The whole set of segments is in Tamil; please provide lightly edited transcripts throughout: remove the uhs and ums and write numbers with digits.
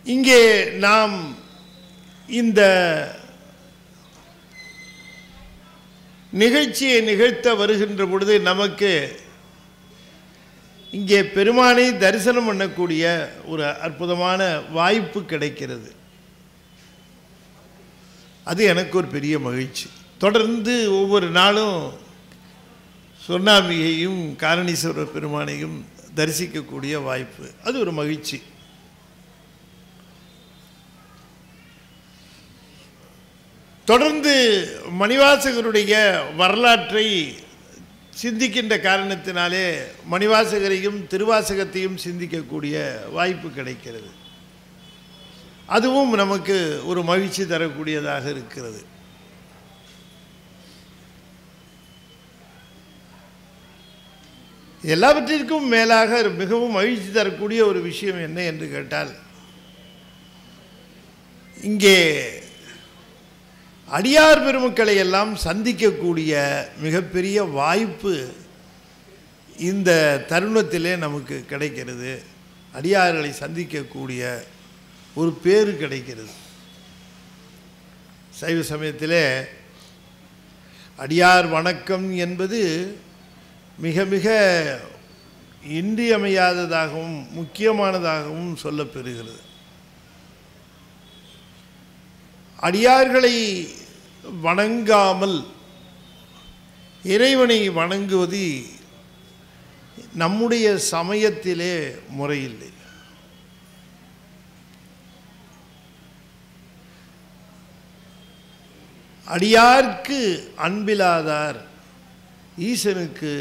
இங்கே நாம் இந்த நிகழ்ச்சியை நிகழ்த்த வருகின்ற பொழுது நமக்கு இங்கே பெருமானை தரிசனம் பண்ணக்கூடிய ஒரு அற்புதமான வாய்ப்பு கிடைக்கிறது. அது எனக்கு ஒரு பெரிய மகிழ்ச்சி. தொடர்ந்து ஒவ்வொரு நாளும் சொர்ணாம்பிகையும் காரணீஸ்வரர் பெருமானையும் தரிசிக்கக்கூடிய வாய்ப்பு, அது ஒரு மகிழ்ச்சி. தொடர்ந்து மணிவாசகருடைய வரலாற்றை சிந்திக்கின்ற காரணத்தினாலே மணிவாசகரையும் திருவாசகத்தையும் சிந்திக்கக்கூடிய வாய்ப்பு கிடைக்கிறது. அதுவும் நமக்கு ஒரு மகிழ்ச்சி தரக்கூடியதாக இருக்கிறது. எல்லாவற்றிற்கும் மேலாக மிகவும் மகிழ்ச்சி தரக்கூடிய ஒரு விஷயம் என்ன என்று கேட்டால், இங்கே அடியார் பெருமக்களை எல்லாம் சந்திக்கக்கூடிய மிகப்பெரிய வாய்ப்பு இந்த தருணத்திலே நமக்கு கிடைக்கிறது. அடியார்களை சந்திக்கக்கூடிய ஒரு பேறு கிடைக்கிறது. சைவ சமயத்திலே அடியார் வணக்கம் என்பது மிக மிக இன்றியமையாததாகவும் முக்கியமானதாகவும் சொல்லப்பெறுகிறது. அடியார்களை வணங்காமல் இறைவனை வணங்குவது நம்முடைய சமயத்திலே முறையில்லை. அடியார்க்கு அன்பிலாதார் ஈசனுக்கு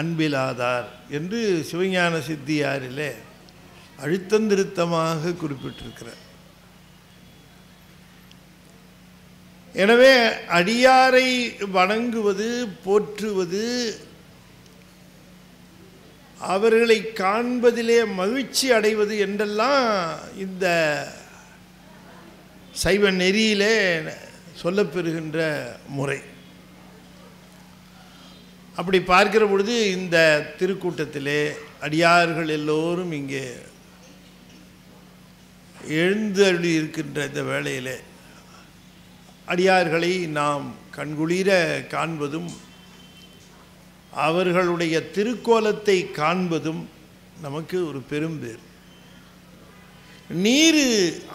அன்பிலாதார் என்று சிவஞான சித்தியாரிலே அழுத்தந்திருத்தமாக குறிப்பிட்டிருக்கிறார். எனவே அடியாரை வணங்குவது, போற்றுவது, அவர்களை காண்பதிலே மகிழ்ச்சி அடைவது என்றெல்லாம் இந்த சைவ நெறியிலே சொல்லப்பெறுகின்ற முறை. அப்படி பார்க்கிற பொழுது இந்த திருக்கூட்டத்திலே அடியார்கள் எல்லோரும் இங்கே எழுந்து அருளி இருக்கின்ற இந்த வேளையிலே அடியார்களை நாம் கண்குளிர காண்பதும் அவர்களுடைய திருக்கோலத்தை காண்பதும் நமக்கு ஒரு பெரும்பேறு. நீர்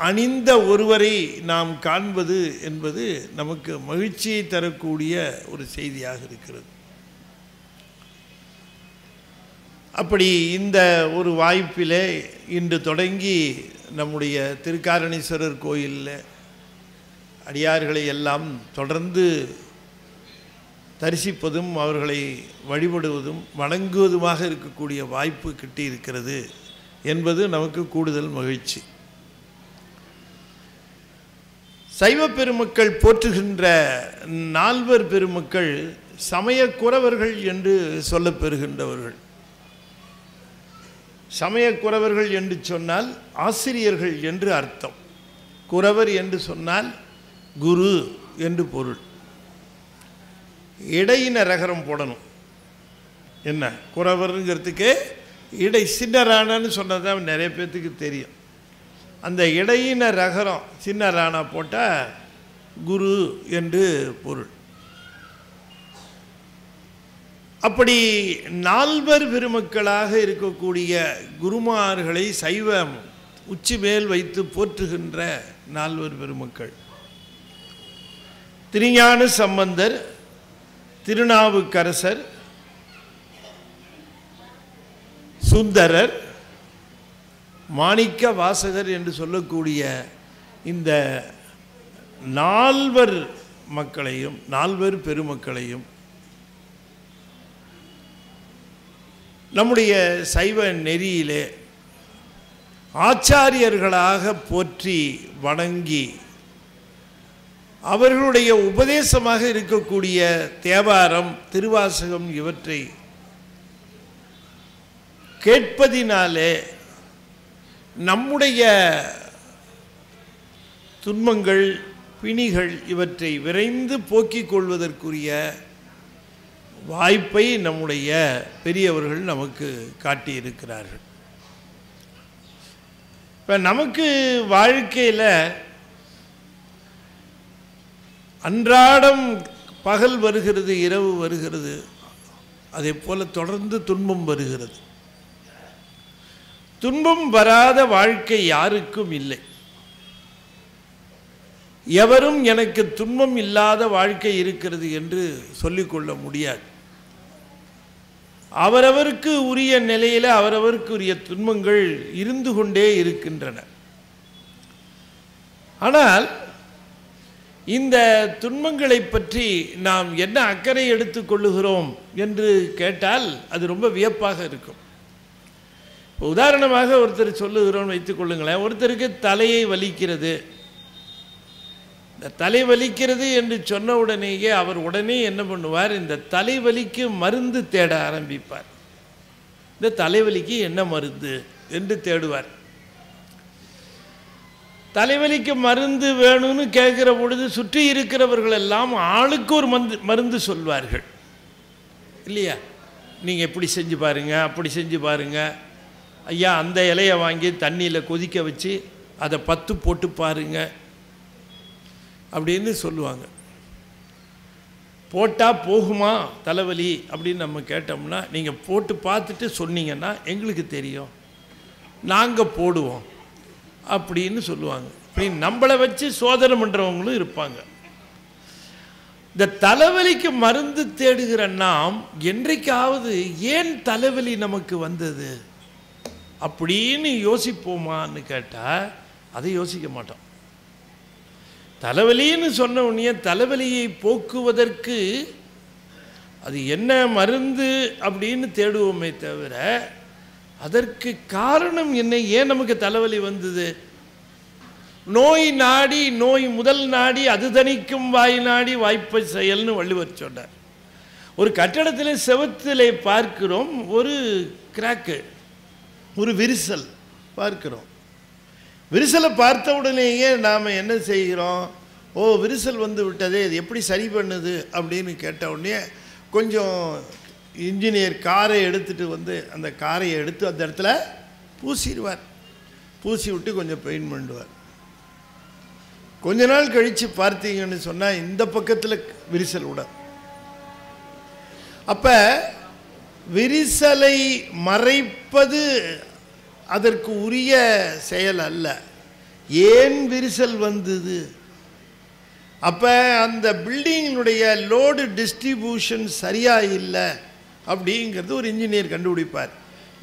அணிந்த ஒருவரை நாம் காண்பது என்பது நமக்கு மகிழ்ச்சியை தரக்கூடிய ஒரு செய்தியாக இருக்கிறது. அப்படி இந்த ஒரு வாய்ப்பிலே இன்று தொடங்கி நம்முடைய திருக்காரணீஸ்வரர் கோயிலில் அடியார்களை எல்லாம் தொடர்ந்து தரிசிப்பதும் அவர்களை வழிபடுவதும் வணங்குவதுமாக இருக்கக்கூடிய வாய்ப்பு கிட்டியிருக்கிறது என்பது நமக்கு கூடுதல் மகிழ்ச்சி. சைவ பெருமக்கள் போற்றுகின்ற நால்வர் பெருமக்கள் சமயக்குறவர்கள் என்று சொல்லப்பெறுகின்றவர்கள். சமயக்குறவர்கள் என்று சொன்னால் ஆசிரியர்கள் என்று அர்த்தம். குறவர் என்று சொன்னால் குரு என்று பொருள். இடையின ரகரம் போடணும். என்ன குறவருங்கிறதுக்கு இடை சின்னரானான்னு சொன்னதான் நிறைய பேர்த்துக்கு தெரியும். அந்த இடையின ரகரம் சின்னரானா போட்டால் குரு என்று பொருள். அப்படி நால்வர் பெருமக்களாக இருக்கக்கூடிய குருமார்களை சைவம் உச்சி மேல் வைத்து போற்றுகின்ற நால்வர் பெருமக்கள் திருஞான சம்பந்தர், திருநாவுக்கரசர், சுந்தரர், மாணிக்க வாசகர் என்று சொல்லக்கூடிய இந்த நால்வர் மக்களையும் நால்வர் பெருமக்களையும் நம்முடைய சைவ நெறியிலே ஆச்சாரியர்களாக போற்றி வணங்கி அவர்களுடைய உபதேசமாக இருக்கக்கூடிய தேவாரம், திருவாசகம் இவற்றை கேட்பதினாலே நம்முடைய துன்பங்கள், பிணிகள் இவற்றை விரைந்து போக்கிக் கொள்வதற்குரிய வாய்ப்பை நம்முடைய பெரியவர்கள் நமக்கு காட்டியிருக்கிறார்கள். இப்போ நமக்கு வாழ்க்கையில் அன்றாடம் பகல் வருகிறது, இரவு வருகிறது, அதே போல் தொடர்ந்து துன்பம் வருகிறது. துன்பம் வராத வாழ்க்கை யாருக்கும் இல்லை. எவரும் எனக்கு துன்பம் இல்லாத வாழ்க்கை இருக்கிறது என்று சொல்லிக்கொள்ள முடியாது. அவரவருக்கு உரிய நிலையில் அவரவருக்கு உரிய துன்பங்கள் இருந்து கொண்டே இருக்கின்றன. ஆனால் இந்த துன்பங்களை பற்றி நாம் என்ன அக்கறை எடுத்துக்கொள்ளுகிறோம் என்று கேட்டால் அது ரொம்ப வியப்பாக இருக்கும். உதாரணமாக ஒருத்தர் சொல்லுகிறோம் வைத்துக்கொள்ளுங்களேன். ஒருத்தருக்கு தலையை வலிக்கிறது. இந்த தலை வலிக்கிறது என்று சொன்ன உடனேயே அவர் உடனே என்ன பண்ணுவார், இந்த தலைவலிக்கு மருந்து தேட ஆரம்பிப்பார். இந்த தலைவலிக்கு என்ன மருந்து என்று தேடுவார். தலைவலிக்கு மருந்து வேணும்னு கேட்குற பொழுது சுற்றி இருக்கிறவர்கள் எல்லாம் ஆளுக்கு ஒரு மருந்து சொல்வார்கள் இல்லையா? நீங்கள் எப்படி செஞ்சு பாருங்கள், அப்படி செஞ்சு பாருங்கள், ஐயா அந்த இலையை வாங்கி தண்ணியில் கொதிக்க வச்சு அதை 10 போட்டு பாருங்க அப்படின்னு சொல்லுவாங்க. போட்டால் போகுமா தலைவலி அப்படின்னு நம்ம கேட்டோம்னா, நீங்கள் போட்டு பார்த்துட்டு சொன்னீங்கன்னா எங்களுக்கு தெரியும், நாங்கள் போடுவோம் அப்படின்னு சொல்லுவாங்க. அப்படி நம்மளை வச்சு சோதனை பண்ணுறவங்களும் இருப்பாங்க. இந்த தலைவலிக்கு மருந்து தேடுகிற நாம் என்றைக்காவது ஏன் தலைவலி நமக்கு வந்தது அப்படின்னு யோசிப்போமான்னு கேட்டால் அதை யோசிக்க மாட்டோம். தலைவலின்னு சொன்ன உடனே தலைவலியை போக்குவதற்கு அது என்ன மருந்து அப்படின்னு தேடுவோமே தவிர அதற்கு காரணம் என்ன, ஏன் நமக்கு தலைவலி வந்தது? நோய் நாடி, நோய் முதல் நாடி அது தணிக்கும் வாய் நாடி வாய்ப்பை செயல்னு வள்ளுவர் சொன்னார். ஒரு கட்டடத்தில் செவத்திலே பார்க்கிறோம் ஒரு கிராக்கு, ஒரு விரிசல் பார்க்கிறோம். விரிசலை பார்த்த உடனேயே நாம் என்ன செய்கிறோம், ஓ விரிசல் வந்து விட்டதே, இது எப்படி சரி பண்ணுது அப்படின்னு கேட்ட உடனே கொஞ்சம் இன்ஜினியர் காரை எடுத்துகிட்டு வந்து அந்த காரையை எடுத்து அந்த இடத்துல பூசிடுவார். பூசி விட்டு கொஞ்சம் பெயிண்ட் பண்ணுவார். கொஞ்ச நாள் கழித்து பார்த்தீங்கன்னு சொன்னால் இந்த பக்கத்தில் விரிசல் விட. அப்போ விரிசலை மறைப்பது அதற்கு உரிய செயல் அல்ல. ஏன் விரிசல் வந்தது? அப்போ அந்த பில்டிங்கினுடைய லோடு டிஸ்ட்ரிபியூஷன் சரியாக இல்லை அப்படிங்கிறது ஒரு இன்ஜினியர் கண்டுபிடிப்பார்.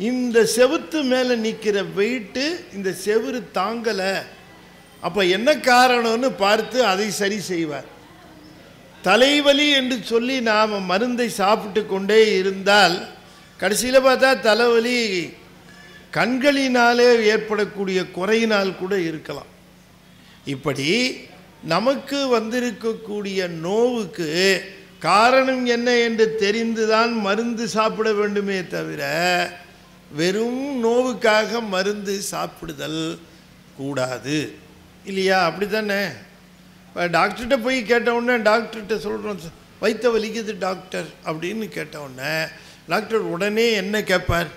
இந்த செவுத்து மேலே நிற்கிற வெயிட்டு இந்த செவுறு தாங்கலை, அப்போ என்ன காரணம்னு பார்த்து அதை சரி செய்வார். தலைவலி என்று சொல்லி நாம் மருந்தை சாப்பிட்டு கொண்டே இருந்தால் கடைசியில் பார்த்தா தலைவலி கண்களினாலே ஏற்படக்கூடிய குறையினால் கூட இருக்கலாம். இப்படி நமக்கு வந்திருக்கக்கூடிய நோவுக்கு காரணம் என்ன என்று தெரிந்துதான் மருந்து சாப்பிட வேண்டுமே தவிர வெறும் நோவுக்காக மருந்து சாப்பிடுதல் கூடாது இல்லையா? அப்படி தானே? இப்போ டாக்டர்கிட்ட போய் கேட்டவுடனே டாக்டர்கிட்ட சொல்கிறோம், வயிற்று வலிக்குது டாக்டர் அப்படின்னு கேட்டவுடனே டாக்டர் உடனே என்ன கேட்பார்?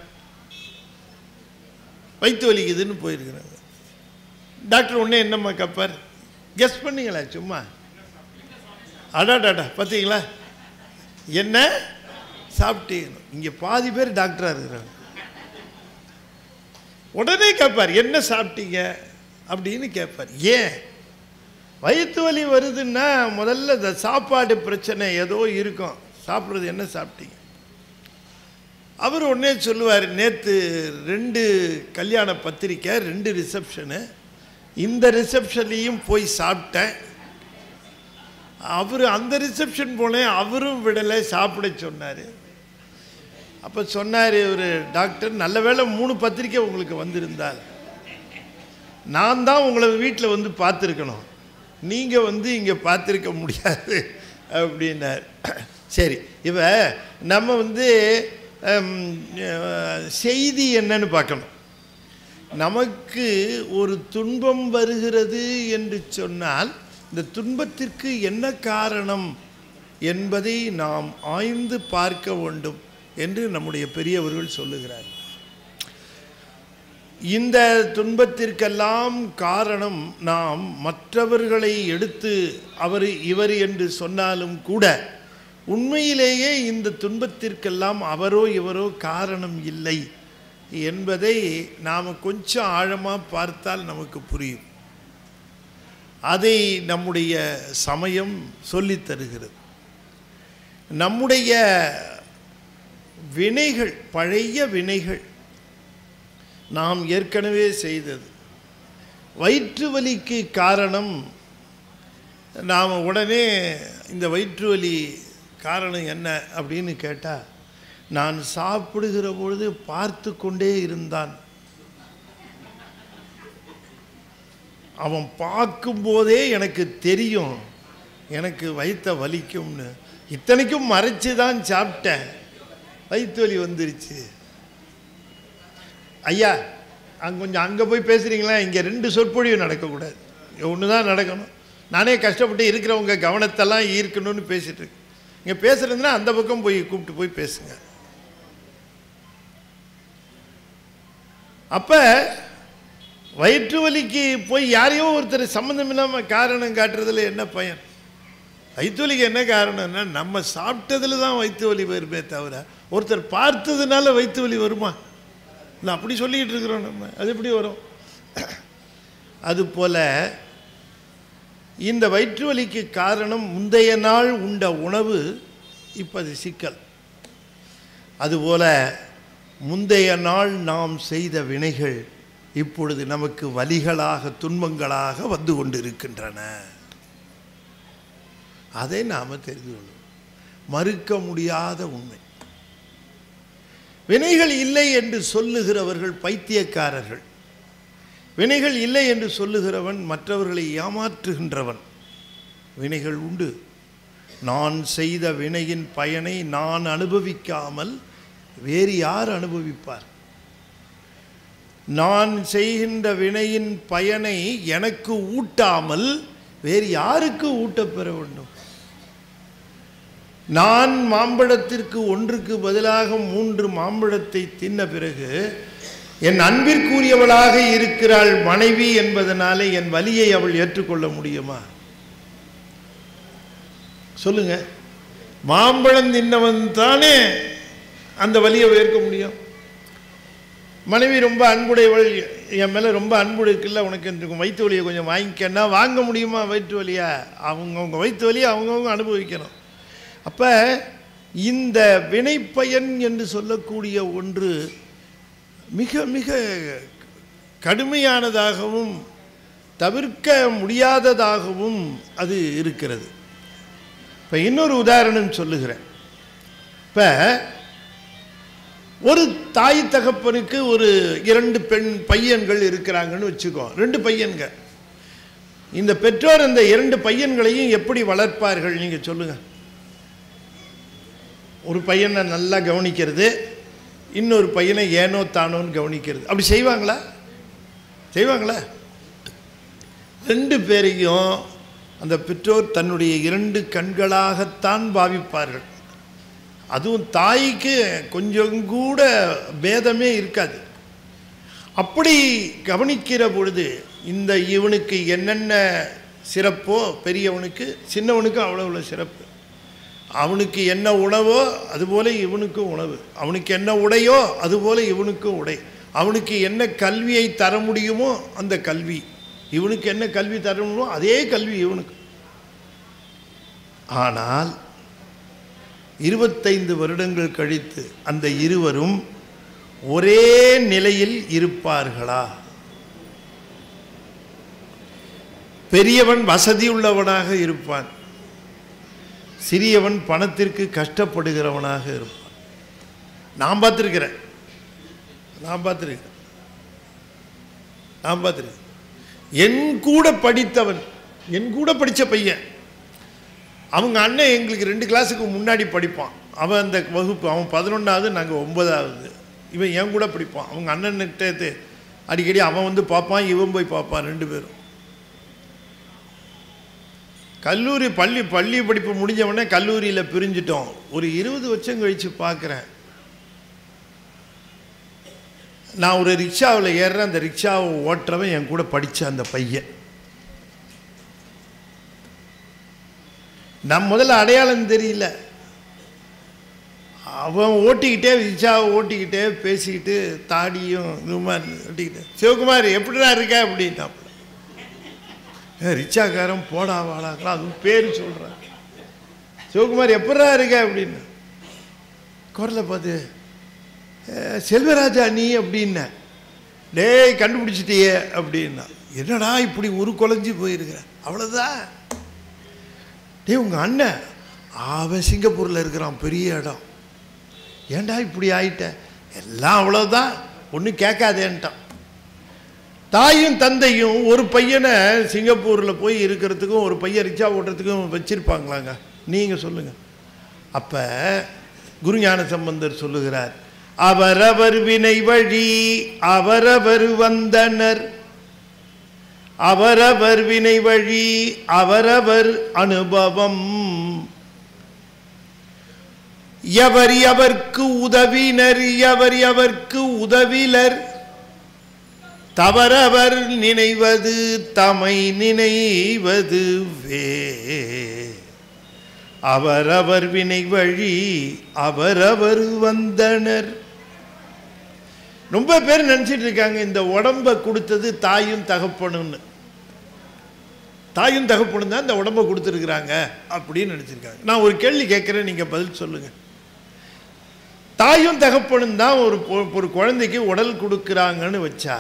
வயிற்று வலிக்குதுன்னு போயிருக்கிறாங்க. டாக்டர் உடனே என்னம்மா கேட்பார்? கெஸ் பண்ணிங்களா? சும்மா அடாடாடா பார்த்தீங்களா என்ன சாப்பிட்டீங்க? இங்கே பாதி பேர் டாக்டராக இருக்கிறாங்க. உடனே கேட்பார் என்ன சாப்பிட்டீங்க அப்படின்னு கேட்பார். ஏன் வயிற்று வலி வருதுன்னா முதல்ல இந்த சாப்பாடு பிரச்சனை ஏதோ இருக்கும். சாப்பிட்றது என்ன சாப்பிட்டீங்க? அவர் உடனே சொல்லுவார், நேற்று 2 கல்யாண பத்திரிக்கை, 2 ரிசப்ஷனு, இந்த ரிசப்ஷன்லேயும் போய் சாப்பிட்டேன். அவர் அந்த ரிசப்ஷன் போனேன், அவரும் விடலை, சாப்பிட சொன்னார். அப்போ சொன்னார் இவர் டாக்டர், நல்ல வேளை 3 பத்திரிக்கை உங்களுக்கு வந்திருந்தால் நான் தான் உங்களை வீட்டில் வந்து பார்த்துருக்கணும், நீங்கள் வந்து இங்கே பார்த்துருக்க முடியாது அப்படின்னார். சரி, இப்போ நம்ம வந்து செய்தி என்னன்னு பார்க்கணும். நமக்கு ஒரு துன்பம் வருகிறது என்று சொன்னால் இந்த துன்பத்திற்கு என்ன காரணம் என்பதை நாம் ஆய்ந்து பார்க்க வேண்டும் என்று நம்முடைய பெரியவர்கள் சொல்லுகிறார். இந்த துன்பத்திற்கெல்லாம் காரணம் நாம் மற்றவர்களை எடுத்து அவர் இவர் என்று சொன்னாலும் கூட உண்மையிலேயே இந்த துன்பத்திற்கெல்லாம் அவரோ இவரோ காரணம் இல்லை என்பதை நாம் கொஞ்சம் ஆழமாக பார்த்தால் நமக்கு புரியும். அதை நம்முடைய சமயம் சொல்லித் தருகிறது. நம்முடைய வினைகள், பழைய வினைகள், நாம் ஏற்கனவே செய்தது. வயிற்று வலிக்கு காரணம் நாம் உடனே இந்த வயிற்று வலி காரணம் என்ன அப்படின்னு கேட்டால், நான் சாப்பிடுகிற பொழுது பார்த்து கொண்டே இருந்தான், அவன் பார்க்கும்போதே எனக்கு தெரியும் எனக்கு வயிற்ற வலிக்கும்னு, இத்தனைக்கும் மறைச்சி தான் சாப்பிட்டேன், வயிற்று வலி வந்துருச்சு. ஐயா கொஞ்சம் அங்கே போய் பேசுகிறீங்களா? இங்கே 2 சொற்பொழிவு நடக்கக்கூடாது, ஒன்று தான் நடக்கணும். நானே கஷ்டப்பட்டு இருக்கிறவங்க கவனத்தெல்லாம் ஈர்க்கணும்னு பேசிகிட்டு இருக்கேன். இங்கே பேசுகிறதுனா அந்த பக்கம் போய் கூப்பிட்டு போய் பேசுங்க. அப்போ வயிற்று வலிக்கு போய் யாரையோ ஒருத்தர் சம்மந்தம் இல்லாமல் காரணம் காட்டுறதுல என்ன பயன்? வயிற்று வலிக்கு என்ன காரணம்னா நம்ம சாப்பிட்டதில் தான் வயிற்று வலி வருமே தவிர ஒருத்தர் பார்த்ததுனால வயிற்று வலி வருமா? இல்லை, அப்படி சொல்லிக்கிட்டு இருக்கிறோம் நம்ம. அது எப்படி வரும்? அதுபோல் இந்த வயிற்று வலிக்கு காரணம் முந்தைய நாள் உண்ட உணவு, இப்போ அது சிக்கல். அதுபோல் முந்தைய நாள் நாம் செய்த வினைகள் இப்பொழுது நமக்கு வலிகளாக, துன்பங்களாக வந்து கொண்டிருக்கின்றன. அதை நாம் தெரிந்து கொள்ளும். மறுக்க முடியாத உண்மை. வினைகள் இல்லை என்று சொல்லுகிறவர்கள் பைத்தியக்காரர்கள். வினைகள் இல்லை என்று சொல்லுகிறவன் மற்றவர்களை ஏமாற்றுகின்றவன். வினைகள் உண்டு. நான் செய்த வினையின் பயனை நான் அனுபவிக்காமல் வேறு யார் அனுபவிப்பார்? நான் செய்கின்ற வினையின் பயனை எனக்கு ஊட்டாமல் வேறு யாருக்கு ஊட்டப்பெற வேண்டும்? நான் மாம்பழத்திற்கு 1க்கு பதிலாக 3 மாம்பழத்தை தின்ன பிறகு என் அன்பிற்குரியவளாக இருக்கிறாள் மனைவி என்பதனாலே என் வலியை அவள் ஏற்றுக்கொள்ள முடியுமா? சொல்லுங்க. மாம்பழம் தின்னவன் தானே அந்த வலியை ஏற்க முடியும். மனைவி ரொம்ப அன்புடையவள், என் மேலே ரொம்ப அன்பு இருக்குல்ல, உனக்கு வயிற்று வலியை கொஞ்சம் வாங்கிக்கன்னா வாங்க முடியுமா? வயிற்று வலியா? அவங்கவுங்க வயிற்று வலியை அவங்கவுங்க அனுபவிக்கணும். அப்போ இந்த வினைப்பயன் என்று சொல்லக்கூடிய ஒன்று மிக மிக கடுமையானதாகவும் தவிர்க்க முடியாததாகவும் அது இருக்கிறது. இப்போ இன்னொரு உதாரணம் சொல்லுகிறேன். இப்போ ஒரு தாய் தகப்பனுக்கு ஒரு 2 பெண் பையன்கள் இருக்கிறாங்கன்னு வச்சுக்கோ. 2 பையன்கள். இந்த பெற்றோர் இந்த 2 பையன்களையும் எப்படி வளர்ப்பார்கள் நீங்கள் சொல்லுங்கள். ஒரு பையனை நல்லா கவனிக்கிறது, இன்னொரு பையனை ஏனோ தானோன்னு கவனிக்கிறது. அப்படி செய்வாங்களா? செய்வாங்களா? 2 பேரையும் அந்த பெற்றோர் தன்னுடைய 2 கண்களாகத்தான் பாவிப்பார்கள். அதுவும் தாய்க்கு கொஞ்சம் கூட பேதமே இருக்காது. அப்படி கவனிக்கிற பொழுது இந்த இவனுக்கு என்னென்ன சிறப்போ பெரியவனுக்கு, சின்னவனுக்கு அவ்வளோ சிறப்பு. அவனுக்கு என்ன உணவோ அதுபோல இவனுக்கும் உணவு, அவனுக்கு என்ன உடையோ அதுபோல இவனுக்கும் உடை, அவனுக்கு என்ன கல்வியை தர முடியுமோ அந்த கல்வி, இவனுக்கு என்ன கல்வி தர முடியுமோ அதே கல்வி இவனுக்கு. ஆனால் 25 வருடங்கள் கழித்து அந்த இருவரும் ஒரே நிலையில் இருப்பார்களா? பெரியவன் வசதியுள்ளவனாக இருப்பான், சிறியவன் பணத்திற்கு கஷ்டப்படுகிறவனாக இருப்பான். நான் பார்த்துருக்கிறேன். என் கூட படித்தவன், என் கூட படித்த பையன், அவங்க அண்ணன் எங்களுக்கு 2 கிளாஸுக்கு முன்னாடி படிப்பான். அவன் அந்த வகுப்பு, அவன் 11வது, நாங்கள் 9வது. இவன் என் கூட படிப்பான். அவங்க அண்ணன்கிட்ட அடிக்கடி அவன் வந்து பார்ப்பான், இவன் போய் பார்ப்பான். 2 பேரும் கல்லூரி பள்ளி படிப்பு முடிஞ்சவொடனே கல்லூரியில் பிரிஞ்சிட்டோம். ஒரு 20 வருஷம் கழித்து பார்க்குறேன், நான் ஒரு ரிக்ஷாவில் ஏறுறேன். அந்த ரிக்ஷாவை ஓட்டுறவன் என் கூட படித்த அந்த பையன். நான் முதல்ல அடையாளம் தெரியல. அவன் ஓட்டிக்கிட்டே ரிக்ஷாவை ஓட்டிக்கிட்டே பேசிக்கிட்டு தாடியும் இதுமாதிரி ஓட்டிக்கிட்டே, சிவகுமார் எப்படிடா இருக்க அப்படின்னா, ரிக்ஷாக்காரன் போடா வாடாக்கலாம் அதுவும் பேர் சொல்கிறான். சிவகுமார் எப்படா இருக்க அப்படின்னு குரலை பார்த்து, செல்வராஜா நீ அப்படின்ன. டேய் கண்டுபிடிச்சிட்டியே அப்படின்னா. என்னடா இப்படி ஒரு குலைஞ்சி போயிருக்கிற? அவ்வளோதான். டே உங்கள் அண்ணன் அவன் சிங்கப்பூரில் இருக்கிறான், பெரிய இடம். ஏண்டா இப்படி ஆயிட்ட? எல்லாம் அவ்வளோதான், ஒன்றும் கேட்காதேன்ட்டான். தாயும் தந்தையும் ஒரு பையனை சிங்கப்பூரில் போய் இருக்கிறதுக்கும் ஒரு பையன் ரிக்ஷா ஓட்டுறதுக்கும் வச்சிருப்பாங்களாங்க? நீங்கள் சொல்லுங்கள். அப்போ குருஞான சம்பந்தர் சொல்லுகிறார், அவரவர் வினை வழி அவரவர் வந்தனர், அவரவர் வினை வழி அவரவர் அனுபவம், எவர் எவர்க்கு உதவினர் எவர் எவர்க்கு உதவிலர், தவறவர் நினைவது தமை நினைவது வே, அவரவர் வினை வழி அவரவர் வந்தனர். ரொம்ப பேர் நினச்சிட்டு இருக்காங்க இந்த உடம்பை கொடுத்தது தாயும் தகப்பனுன்னு. தாயும் தகப்பனும் தான் இந்த உடம்பை கொடுத்துருக்குறாங்க அப்படின்னு நினச்சிருக்காங்க. நான் ஒரு கேள்வி கேட்குறேன், நீங்கள் பதில் சொல்லுங்கள். தாயும் தகப்பனும் தான் ஒரு குழந்தைக்கு உடல் கொடுக்குறாங்கன்னு வச்சா,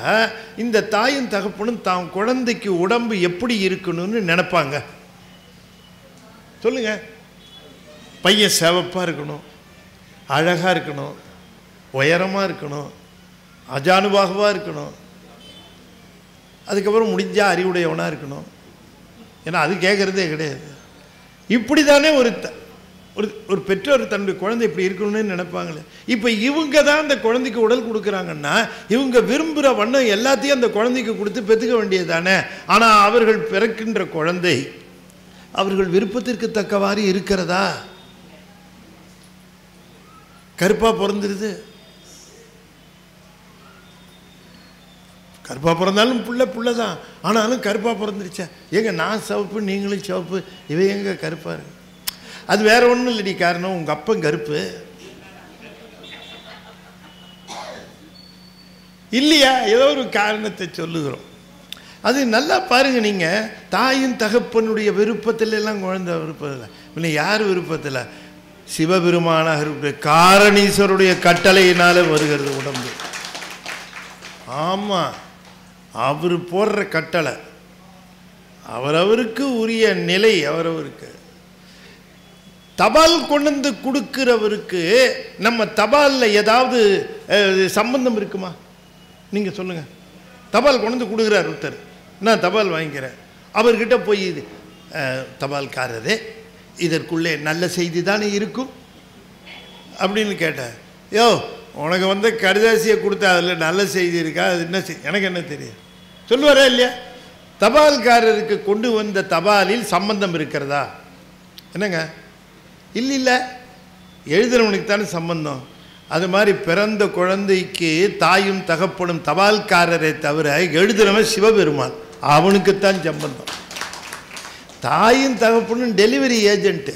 இந்த தாயும் தகப்பனும் தான் குழந்தைக்கு உடம்பு எப்படி இருக்கணும்னு நினைப்பாங்க? சொல்லுங்க. பையன் சிவப்பாக இருக்கணும், அழகாக இருக்கணும், உயரமாக இருக்கணும், அஜானுபாகவாக இருக்கணும், அதுக்கப்புறம் முடிஞ்சால் அறிவுடையவனாக இருக்கணும். ஏன்னா அது கேட்குறதே கிடையாது. இப்படி தானே ஒரு பெற்றோர் தன்னுடைய குழந்தை இப்படி இருக்கணும்னு நினைப்பாங்களே. இப்போ இவங்க தான் அந்த குழந்தைக்கு உடல் கொடுக்குறாங்கன்னா இவங்க விரும்புகிற வண்ணம் எல்லாத்தையும் அந்த குழந்தைக்கு கொடுத்து பெற்றுக்க வேண்டியது தானே. ஆனால் அவர்கள் பிறக்கின்ற குழந்தை அவர்கள் விருப்பத்திற்கு தக்கவாறு இருக்கிறதா? கருப்பாக பிறந்துருது, கருப்பாக பிறந்தாலும் புள்ள தான், ஆனாலும் கருப்பாக பிறந்துருச்சா? ஏங்க நான் சிவப்பு நீங்களும் சிவப்பு, இவ எங்க கருப்பாக இருக்கு? அது வேற ஒன்றும் இல்லடி, காரணம் உங்கள் அப்பன் கருப்பு இல்லையா? ஏதோ ஒரு காரணத்தை சொல்லுகிறோம். அது நல்லா பாருங்க. நீங்கள் தாயின் தகப்பனுடைய விருப்பத்தில் எல்லாம் குழந்தை விருப்பத்தில் இல்லை, யார் விருப்பத்தில்? சிவபெருமானாக இருக்கிற காரணீஸ்வருடைய கட்டளையினால வருகிறது உடம்பு. ஆமாம், அவர் போடுற கட்டளை, அவரவருக்கு உரிய நிலை அவரவருக்கு. தபால் கொண்டு கொடுக்கிறவருக்கு நம்ம தபாலில் ஏதாவது சம்பந்தம் இருக்குமா? நீங்கள் சொல்லுங்கள். தபால் கொண்டு கொடுக்குறார் ஒருத்தர், நான் தபால் வாங்கிக்கிறேன். அவர்கிட்ட போய் இது தபால்காரரே இதற்குள்ளே நல்ல செய்தி தானே இருக்கும் அப்படின்னு கேட்டேன். யோ உனக்கு வந்து கடிதாசியை கொடுத்தா அதில் நல்ல செய்தி இருக்கா? அது என்ன எனக்கு என்ன தெரியும்? சொல்லுவாரா இல்லையா? தபால்காரருக்கு கொண்டு வந்த தபாலில் சம்பந்தம் இருக்கிறதா? என்னங்க? இல்லை, எழுதுறவனுக்கு தானே சம்பந்தம். அது மாதிரி பிறந்த குழந்தைக்கு தாயும் தகப்பனும் தபால்காரரை தவிர எழுதுறவன் சிவபெருமான், அவனுக்குத்தான் சம்பந்தம். தாயும் தகப்பனும் delivery agent.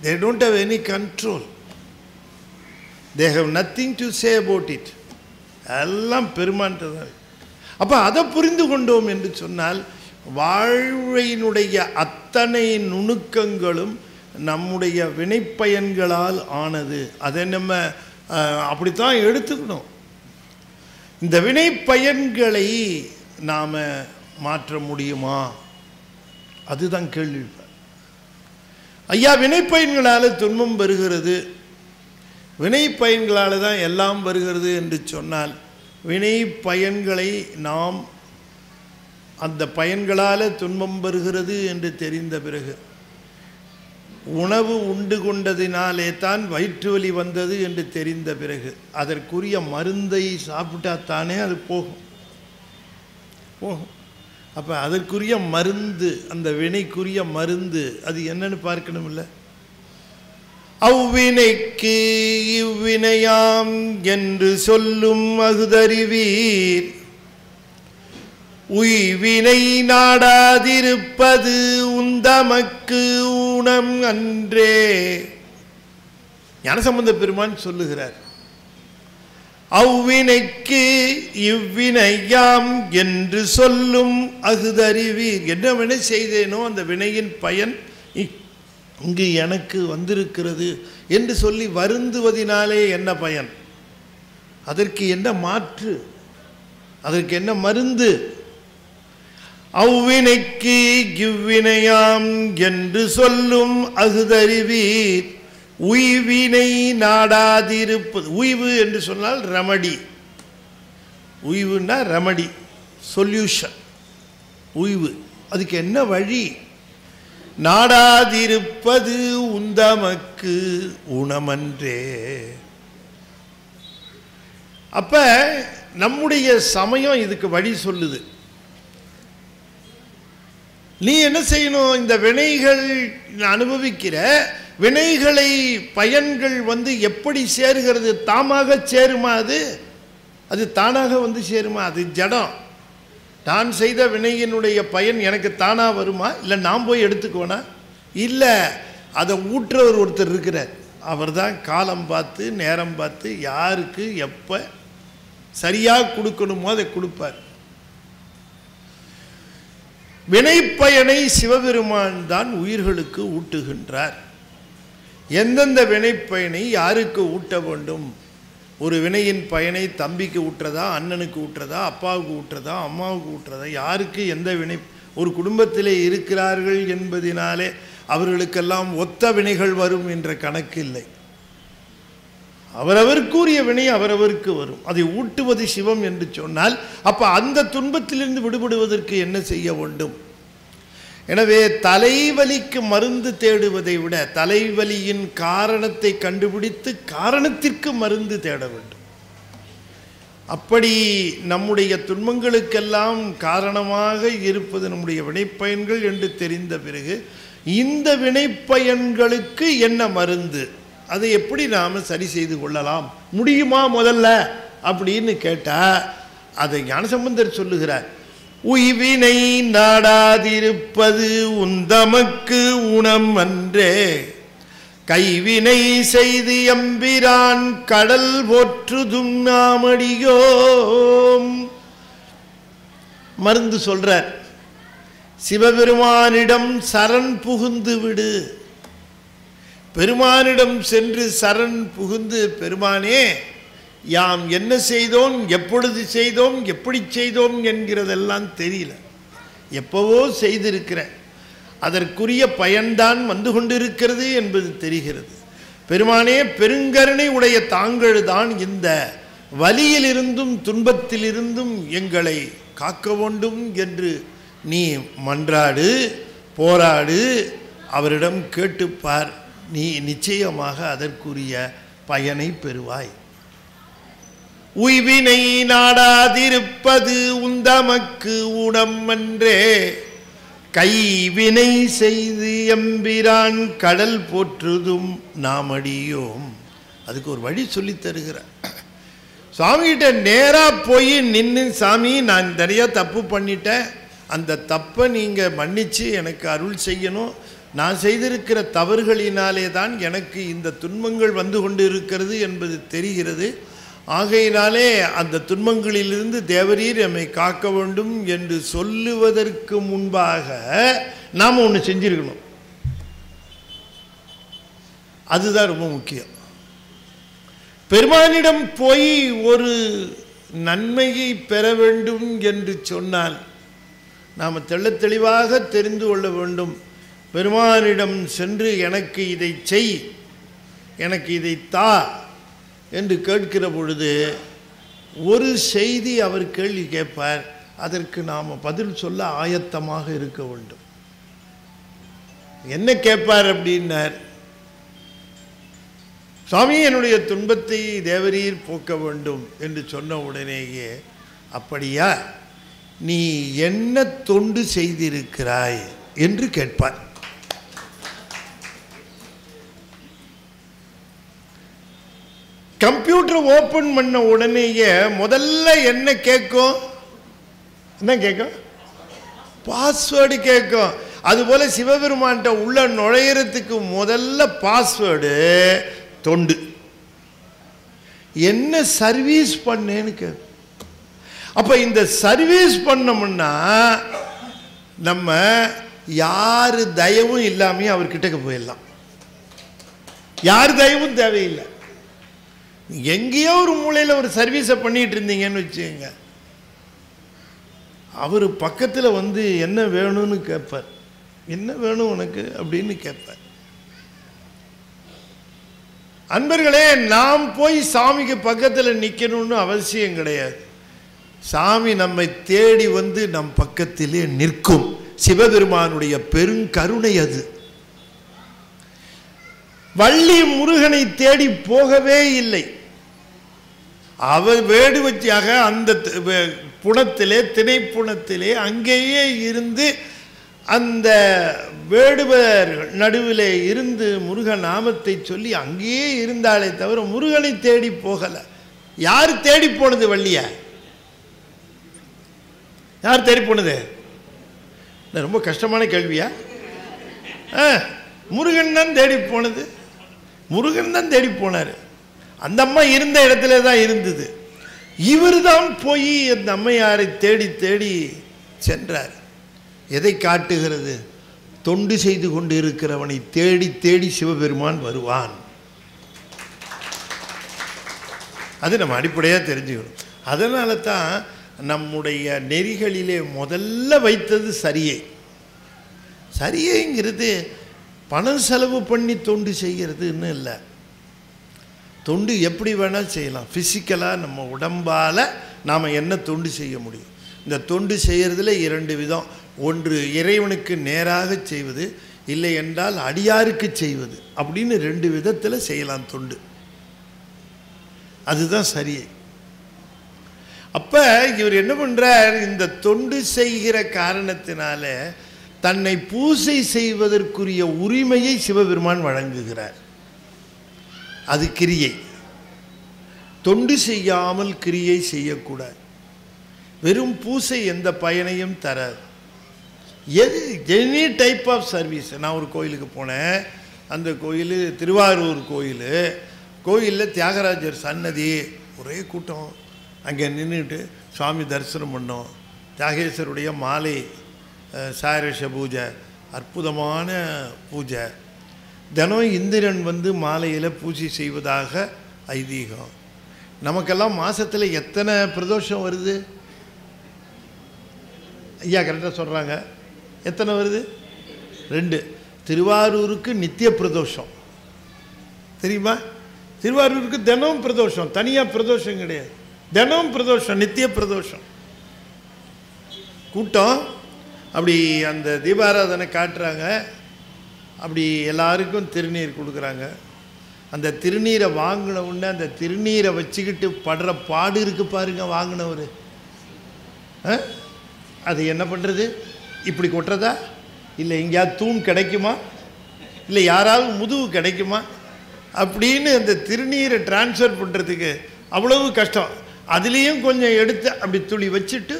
They don't have any control, they have nothing to say about it. எல்லாம் பெருமான்ட்டு தான். அப்போ அதை புரிந்து கொண்டோம் என்று சொன்னால் வாழ்வினுடைய அத்தனை நுணுக்கங்களும் நம்முடைய வினைப்பயன்களால் ஆனது. அதை நம்ம அப்படித்தான் எடுத்துக்கணும். இந்த வினைப்பயன்களை நாம் மாற்ற முடியுமா? அதுதான் கேள்வி. ஐயா, வினைப்பயன்களால் துன்பம் வருகிறது, வினைப்பயன்களால் தான் எல்லாம் வருகிறது என்று சொன்னால், வினை பயன்களை நாம் அந்த பயன்களால் துன்பம் வருகிறது என்று தெரிந்த பிறகு, உணவு உண்டு கொண்டதினாலே தான் வயிற்று வலி வந்தது என்று தெரிந்த பிறகு, அதற்குரிய மருந்தை சாப்பிட்டாத்தானே அது போகும். அப்போ அதற்குரிய மருந்து, அந்த வினைக்குரிய மருந்து அது என்னன்னு பார்க்கணும் இல்லை? அவ்வினைக்கு இவ்வினையாம் என்று சொல்லும் அகுதறிவீர். உய்வினை நாடாதிருப்பது உந்தமக்கு ஊனம் அன்றே. ஞானசம்பந்த பெருமான் சொல்லுகிறார், அவ்வினைக்கு இவ்வினையாம் என்று சொல்லும் அகுதறிவீர். என்ன வினை செய்தேனோ அந்த வினையின் பயன் இங்கு எனக்கு வந்திருக்கிறது என்று சொல்லி வருந்துவதினாலே என்ன பயன்? அதற்கு என்ன மாற்று? அதற்கு என்ன மருந்து? அவ்வினைக்கு இவ்வினையாம் என்று சொல்லும் அகுதறிவீர். உய்வினை நாடாதிருப்பது. உய்வு என்று சொன்னால் ரெமடி. உய்வுன்னா remedy, solution. உய்வு அதுக்கு என்ன வழி? நாடாதிருப்பது உந்தமக்கு ஊனமன்றே. அப்ப நம்முடைய சமயம் இதுக்கு வழி சொல்லுது. நீ என்ன செய்யணும்? இந்த வினைகள் அனுபவிக்கிற வினைகளை பயன்கள் எப்படி சேருகிறது? தாமாக சேருமா? அது தானாக சேருமா? அது ஜடம். நான் செய்த வினையினுடைய பயன் எனக்கு தானா வருமா? இல்லை நான் போய் எடுத்துக்குவேனா? இல்லை, அதை ஊற்றவர் ஒருத்தர் இருக்கிறார். அவர் தான் காலம் பார்த்து நேரம் பார்த்து யாருக்கு எப்போ சரியாக கொடுக்கணுமோ அதை கொடுப்பார். வினைப்பயனை சிவபெருமான் தான் உயிர்களுக்கு ஊட்டுகின்றார். எந்தெந்த வினைப்பயனை யாருக்கு ஊட்ட வேண்டும்? ஒரு வினையின் பயனை தம்பிக்கு ஊட்டுறதா, அண்ணனுக்கு ஊட்டுறதா, அப்பாவுக்கு ஊட்டுறதா, அம்மாவுக்கு ஊட்டுறதா, யாருக்கு எந்த வினை? ஒரு குடும்பத்திலே இருக்கிறார்கள் என்பதினாலே அவர்களுக்கெல்லாம் ஒத்த வினைகள் வரும் என்ற கணக்கு இல்லை. அவரவருக்குரிய வினை அவரவருக்கு வரும். அதை ஊட்டுவது சிவம் என்று சொன்னால் அப்ப அந்த துன்பத்திலிருந்து விடுபடுவதற்கு என்ன செய்ய வேண்டும்? எனவே தலைவலிக்கு மருந்து தேடுவதை விட தலைவலியின் காரணத்தை கண்டுபிடித்து காரணத்திற்கு மருந்து தேட வேண்டும். அப்படி நம்முடைய துன்பங்களுக்கெல்லாம் காரணமாக இருப்பது நம்முடைய வினைப்பயன்கள் என்று தெரிந்த பிறகு இந்த வினைப்பயன்களுக்கு என்ன மருந்து, அதை எப்படி நாம் சரி செய்து கொள்ளலாம் முடியுமா முதல்ல அப்படின்னு கேட்டால் அதை ஞானசம்பந்தர் சொல்லுகிறார். உய்வினை நாடாதிருப்பது உந்தமக்கு ஊனம் அன்றே. கைவினை செய்து எம்பிரான் கடல் போற்றுதும் நாமடியோம். மருந்து சொல்றார். சிவபெருமானிடம் சரண் புகுந்து விடு. பெருமானிடம் சென்று சரண் புகுந்து, பெருமானே யாம் என்ன செய்தோம், எப்பொழுது செய்தோம், எப்படி செய்தோம் என்கிறதெல்லாம் தெரியல, எப்பவோ செய்திருக்கிறேன், அதற்குரிய பயன்தான் வந்து கொண்டிருக்கிறது என்பது தெரிகிறது. பெருமானே, பெருங்கருணை உடைய தாங்கள் தான் இந்த வலியிலிருந்தும் துன்பத்திலிருந்தும் எங்களை காக்க வேண்டும் என்று நீ மன்றாடு, போராடு, அவரிடம் கேட்டுப்பார், நீ நிச்சயமாக அதற்குரிய பயனை பெறுவாய். உய்வினை நாடாதிருப்பது உந்தமக்கு ஊனம் அன்றே. கைவினை செய்து எம்பிரான் கடல் போற்றுதும் நாமடியோம். அதுக்கு ஒரு வழி சொல்லி தருகிறார். சாமிகிட்ட நேராக போய் நின்று, சாமி நான் நிறைய தப்பு பண்ணிட்டேன், அந்த தப்பை நீங்கள் மன்னித்து எனக்கு அருள் செய்யணும், நான் செய்திருக்கிற தவறுகளினாலே தான் எனக்கு இந்த துன்பங்கள் வந்து கொண்டு இருக்கிறது என்பது தெரிகிறது, ஆகையினாலே அந்த துன்பங்களிலிருந்து தேவரீர் எம்மை காக்க வேண்டும் என்று சொல்லுவதற்கு முன்பாக நாம் ஒன்று செஞ்சிருக்கணும். அதுதான் ரொம்ப முக்கியம். பெருமானிடம் போய் ஒரு நன்மையை பெற வேண்டும் என்று சொன்னால் நாம் தெள்ளத் தெளிவாக தெரிந்து கொள்ள வேண்டும். பெருமானிடம் சென்று எனக்கு இதை செய், எனக்கு இதை தா என்று கேட்கிற பொழுது ஒரு செய்தி அவர் கேள்வி கேட்பார், அதற்கு நாம் பதில் சொல்ல ஆயத்தமாக இருக்க வேண்டும். என்ன கேட்பார் அப்படின்னார், சுவாமி என்னுடைய துன்பத்தை தேவரீர் போக்க வேண்டும் என்று சொன்ன உடனேயே, அப்படியா, நீ என்ன தொண்டு செய்திருக்கிறாய் என்று கேட்பார். கம்ப்யூட்டர் ஓபன் பண்ண உடனேயே முதல்ல என்ன கேட்கும்? என்ன கேட்கும்? பாஸ்வேர்டு கேட்கும். அதுபோல சிவபெருமான்கிட்ட உள்ள நுழையிறதுக்கு முதல்ல பாஸ்வேர்டு தொண்டு. என்ன சர்வீஸ் பண்ணேன்னு கேட்கும். அப்ப இந்த சர்வீஸ் பண்ணோம்னா நம்ம யாரு தயவும் இல்லாமே அவர்கிட்ட போயிடலாம். யார் தயவும் தேவையில்லை. எங்கேயோ ஒரு மூலையில் ஒரு சர்வீஸை பண்ணிட்டு இருந்தீங்கன்னு வச்சுக்கோங்க, அவர் பக்கத்தில் வந்து என்ன வேணும்னு கேட்பார். என்ன வேணும் உனக்கு அப்படின்னு கேட்பார். அன்பர்களே, நாம் போய் சாமிக்கு பக்கத்தில் நிற்கணும்னு அவசியம் கிடையாது. சாமி நம்மை தேடி வந்து நம் பக்கத்திலே நிற்கும். சிவபெருமானுடைய பெருங்கருணை அது. வள்ளி முருகனை தேடி போகவே இல்லை. அவர் வேடு வச்சியாக அந்த புணத்திலே, திணைப்புணத்திலே அங்கேயே இருந்து அந்த வேடுவர் நடுவிலே இருந்து முருக நாமத்தை சொல்லி அங்கேயே இருந்தாலே தவிர முருகனை தேடி போகல. யார் தேடி போனது வள்ளிய? யார் தேடி போனது? ரொம்ப கஷ்டமான கேள்வியா? முருகன் தான் தேடி போனது. முருகன் தான் தேடி போனார். அந்த அம்மா இருந்த இடத்துல தான் இருந்தது. இவர் தான் போய் அந்த அம்மையாரை தேடி தேடி சென்றார். எதை காட்டுகிறது? தொண்டு செய்து கொண்டு இருக்கிறவனை தேடி தேடி சிவபெருமான் வருவான். அது நம்ம அடிப்படையாக தெரிஞ்சுக்கணும். அதனால தான் நம்முடைய நெறிகளிலே முதல்ல வைத்தது சரியை. சரியைங்கிறது பணம் செலவு பண்ணி தொண்டு செய்கிறதுன்னு இல்லை. தொண்டு எப்படி வேணால் செய்யலாம். ஃபிசிக்கலாக நம்ம உடம்பால் நாம் என்ன தொண்டு செய்ய முடியும். இந்த தொண்டு செய்கிறதுல 2 விதம். ஒன்று இறைவனுக்கு நேராக செய்வது, இல்லை என்றால் அடியாருக்கு செய்வது அப்படின்னு 2 விதத்தில் செய்யலாம் தொண்டு. அதுதான் சரியை. அப்போ இவர் என்ன பண்ணுறார்? இந்த தொண்டு செய்கிற காரணத்தினால தன்னை பூசை செய்வதற்குரிய உரிமையை சிவபெருமான் வழங்குகிறார். அது கிரியை. தொண்டு செய்யாமல் கிரியை செய்யக்கூடாது. வெறும் பூசை எந்த பயனையும் தராது. Any type of service. நான் ஒரு கோயிலுக்கு போனேன். அந்த கோயில் திருவாரூர் கோயில். கோயிலில் தியாகராஜர் சன்னதி, ஒரே கூட்டம். அங்கே நின்றுட்டு சுவாமி தரிசனம் பண்ணோம். தியாகேஸ்வருடைய மாலை சாயரஷ பூஜை, அற்புதமான பூஜை. தினம் இந்திரன் வந்து மாலையில் பூஜை செய்வதாக ஐதீகம். நமக்கெல்லாம் மாதத்தில் எத்தனை பிரதோஷம் வருது? ஐயா கரெக்டாக சொல்கிறாங்க. எத்தனை வருது? 2. திருவாரூருக்கு நித்திய பிரதோஷம் தெரியுமா? திருவாரூருக்கு தினம் பிரதோஷம், தனியாக பிரதோஷம் கிடையாது. தினம் பிரதோஷம், நித்திய பிரதோஷம். கூட்டம் அப்படி அந்த தீபாராதனை காட்டுறாங்க. அப்படி எல்லாருக்கும் திருநீர் கொடுக்குறாங்க. அந்த திருநீரை வாங்கின உடனே அந்த திருநீரை வச்சுக்கிட்டு படுற பாடு இருக்கு பாருங்க. வாங்கினவர் அது என்ன பண்ணுறது? இப்படி கொட்டுறதா? இல்லை எங்கேயாவது தூண் கிடைக்குமா? இல்லை யாராவது முதுகு கிடைக்குமா? அப்படின்னு அந்த திருநீரை டிரான்ஸ்ஃபர் பண்ணுறதுக்கு அவ்வளவு கஷ்டம். அதுலேயும் கொஞ்சம் எடுத்து அப்படி துளி வச்சுட்டு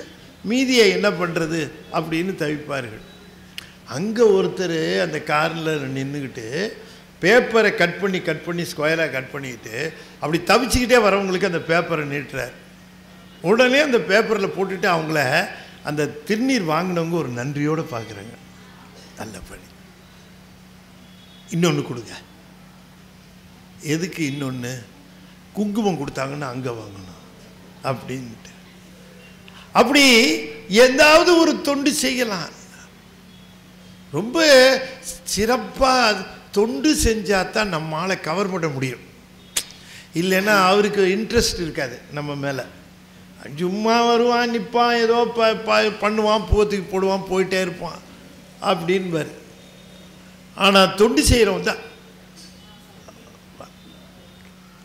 மீதியை என்ன பண்ணுறது அப்படின்னு தவிப்பார்கள். அங்கே ஒருத்தர் அந்த காரில் நின்றுக்கிட்டு பேப்பரை கட் பண்ணி ஸ்கொயராக கட் பண்ணிக்கிட்டு அப்படி தவிச்சிக்கிட்டே வரவங்களுக்கு அந்த பேப்பரை நீட்டுறார். உடனே அந்த பேப்பரில் போட்டுட்டு அவங்கள அந்த திருநீர் வாங்கினவங்க ஒரு நன்றியோடு பார்க்குறாங்க. நல்ல பணி. இன்னொன்று கொடுங்க. எதுக்கு இன்னொன்று? குங்குமம் கொடுத்தாங்கன்னா அங்கே வாங்கணும் அப்படின்ட்டு. அப்படி ஏதாவது ஒரு தொண்டு செய்யலாம். ரொம்ப சிறப்பாக தொண்டு செஞ்சால் தான் நம்மளால் கவர் பண்ண முடியும். இல்லைன்னா அவருக்கு இன்ட்ரெஸ்ட் இருக்காது நம்ம மேலே. சும்மா வருவான், நிற்பான், ஏதோ பண்ணுவான், பூத்துக்கு போடுவான், போயிட்டே இருப்பான் அப்படின்பார். ஆனால் தொண்டு செய்கிறவன் தான்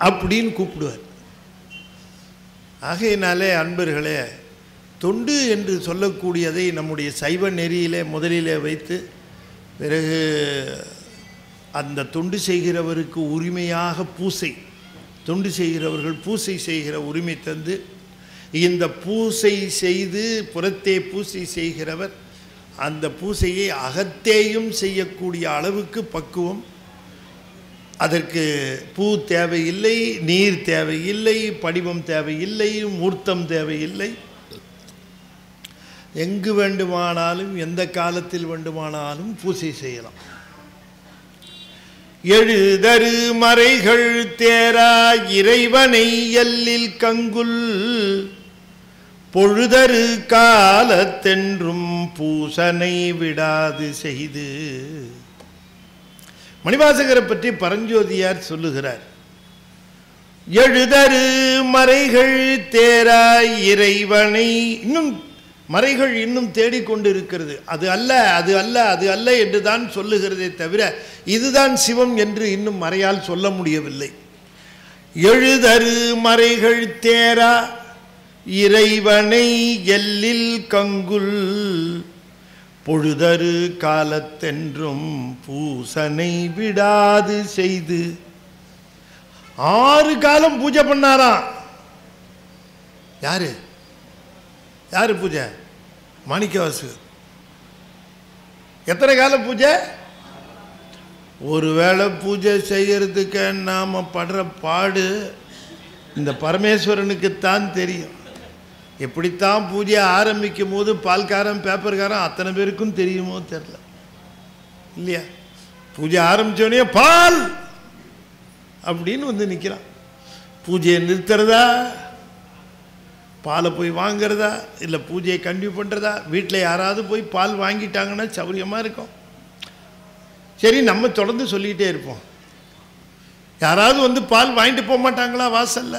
அப்படின்னு கூப்பிடுவார். ஆகையினாலே அன்பர்களே, தொண்டு என்று சொல்லக்கூடியதை நம்முடைய சைவ நெறியிலே முதலிலே வைத்து பிறகு அந்த தொண்டு செய்கிறவருக்கு உரிமையாக பூசை தொண்டு செய்கிறவர்கள் பூசை செய்கிற உரிமை தந்து, இந்த பூசை செய்து புறத்தே பூசை செய்கிறவர் அந்த பூசையை அகத்தேயும் செய்யக்கூடிய அளவுக்கு பக்குவம். அதற்கு பூ தேவையில்லை, நீர் தேவையில்லை, படிவம் தேவையில்லை, மூர்த்தம் தேவையில்லை. எங்கு வேண்டுமானாலும் எந்த காலத்தில் வேண்டுமானாலும் பூசை செய்யலாம். எழுதரு மறைகள் தேரா இறைவனை எல்லில் கங்குல் பொழுதரு காலத்தென்றும் பூசனை விடாது செய்து. மணிவாசகரை பற்றி பரஞ்சோதியார் சொல்லுகிறார். எழுதரு மறைகள் தேரா இறைவனை, இன்னும் மறைகள் இன்னும் தேடிக்கொண்டிருக்கிறது. அது அல்ல, அது அல்ல, அது அல்ல என்று தான் சொல்லுகிறதே தவிர இதுதான் சிவம் என்று இன்னும் மறையால் சொல்ல முடியவில்லை. எழுதரு மறைகள் தேரா இறைவனை எல்லில் கங்குல் பொழுதரு காலத்தென்றும் பூசனை விடாது செய்து. 6 காலம் பூஜை பண்ணாராம். யாரு யாரு பூஜை? மாணிக்கவாசகர். எத்தனை கால பூஜை? ஒருவேளை பூஜை செய்யறதுக்கு நாம படுற பாடு இந்த பரமேஸ்வரனுக்குத்தான் தெரியும். எப்படித்தான் பூஜையை ஆரம்பிக்கும் போது பால்காரன் பேப்பர்காரன் அத்தனை பேருக்கும் தெரியுமோ தெரியல இல்லையா? பூஜை ஆரம்பிச்சோடனே பால் அப்படின்னு வந்து நிற்கிறான். பூஜையை நிறுத்துறதா, பாலை போய் வாங்கிறதா, இல்லை பூஜையை கண்டினியூ பண்ணுறதா? வீட்டில் யாராவது போய் பால் வாங்கிட்டாங்கன்னா சௌரியமாக இருக்கும். சரி, நம்ம தொடர்ந்து சொல்லிக்கிட்டே இருப்போம். யாராவது வந்து பால் வாங்கிட்டு போக மாட்டாங்களா வாசல்ல?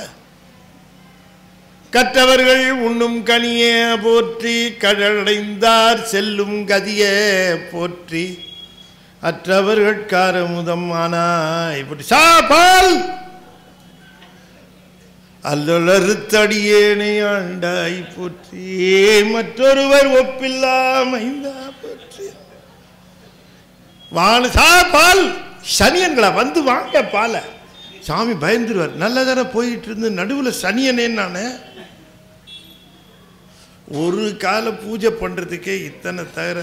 கற்றவர்கள் உண்ணும் கனியே போற்றி கடலடைந்தார் செல்லும் கதியே போற்றி அற்றவர்கள் காரமுதம் ஆனா இப்படி பால் அல்லொருத்தடியேனை ஆண்டாய் போற்றி மற்றொருவர் ஒப்பில்லாமைந்தா போற்றி. பால் சனியன்களா வந்து வாங்க பாலை. சாமி பயந்துருவார். நல்லதான போயிட்டு இருந்து நடுவில் சனியனே. நான் ஒரு கால பூஜை பண்றதுக்கே இத்தனை தவிர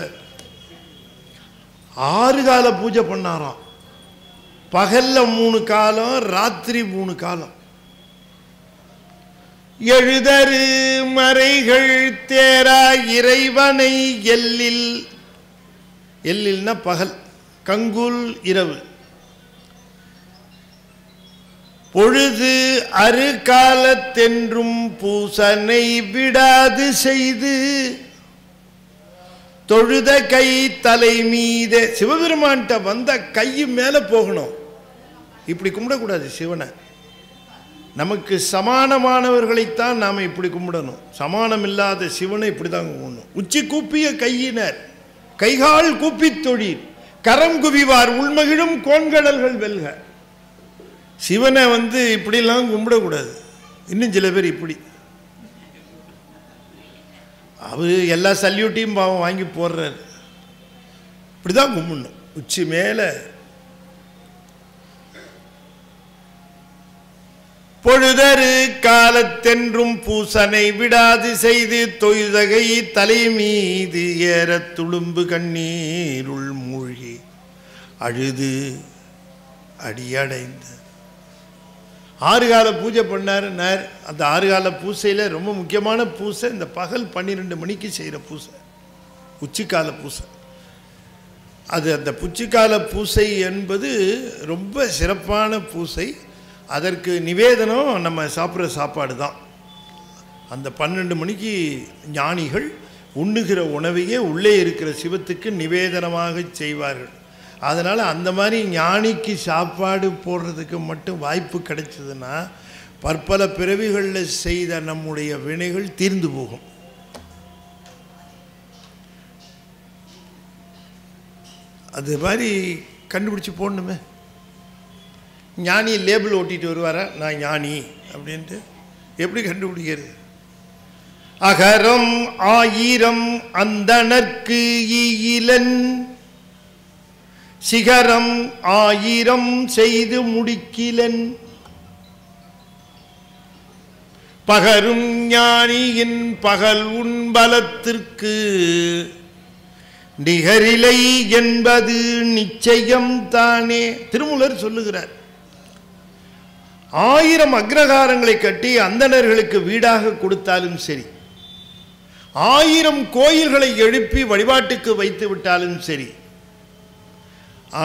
6 கால பூஜை பண்ணாராம். பகல்ல 3 காலம், ராத்திரி 3 காலம். எழுதரு மறைகள் தேரா இறைவனை எல்லில், எல்லில்னா பகல், கங்குல் இரவு, பொழுது அரு காலத்தென்றும் பூசனை விடாது செய்து தொழுத கை தலை மீதே. சிவபெருமான்கிட்ட வந்த கை மேலே போகணும். இப்படி கும்பிடக்கூடாது சிவனை. நமக்கு சமானமானவர்களைத்தான் நாம் இப்படி கும்பிடணும். சமானம் இல்லாத சிவனை இப்படி தான் கும்பிடணும். உச்சி கூப்பிய கையினர் கைகால் கூப்பி தொழில் கரம் குவிவார் உள்மகிழும் கோண்கடல்கள் வெல்க. சிவனை வந்து இப்படிலாம் கும்பிடக்கூடாது. இன்னும் சில பேர் இப்படி, அவர் எல்லா சல்யூட்டையும் பாவம் வாங்கி போடுறாரு. இப்படிதான் கும்பிடணும். உச்சி மேலே பொழுதரு காலத்தென்றும் பூசனை விடாது செய்து தொய்தகை தலை மீது ஏற துளும்பு கண்ணீருள் மூழ்கி அழுது அடியடைந்த. 6 கால பூஜை பண்ணார். அந்த 6 கால பூசையில் ரொம்ப முக்கியமான பூசை இந்த பகல் 12 மணிக்கு செய்கிற பூசை, உச்சிக்கால பூசை. அது அந்த உச்சிக்கால பூசை என்பது ரொம்ப சிறப்பான பூசை. அதற்கு நிவேதனம் நம்ம சாப்பிட்ற சாப்பாடு தான். அந்த 12 மணிக்கு ஞானிகள் உண்ணுகிற உணவையே உள்ளே இருக்கிற சிவத்துக்கு நிவேதனமாக செய்வார்கள். அதனால் அந்த மாதிரி ஞானிக்கு சாப்பாடு போடுறதுக்கு மட்டும் வாய்ப்பு கிடைச்சதுன்னா பற்பல பிறவிகளில் செய்த நம்முடைய வினைகள் தீர்ந்து போகும். அது மாதிரி கண்டுபிடிச்சி போடணுமே. ஞானி லேபிள் ஓட்டிட்டு வருவாரா, நான் ஞானி அப்படின்ட்டு? எப்படி கண்டுபிடிக்கிறது? அகரம் 1000 அந்தணர்க்கு ஈயிலன் சிகரம் 1000 செய்து முடிக்கிலன். பகரும் ஞானியின் பகல் உண்பலத்திற்கு நிகரிலை என்பது நிச்சயம் தானே. திருமூலர் சொல்லுகிறார், 1000 அக்ரஹாரங்களை கட்டி அந்தணர்களுக்கு வீடாக கொடுத்தாலும் சரி, 1000 கோயில்களை எழுப்பி வழிபாட்டுக்கு வைத்து விட்டாலும் சரி,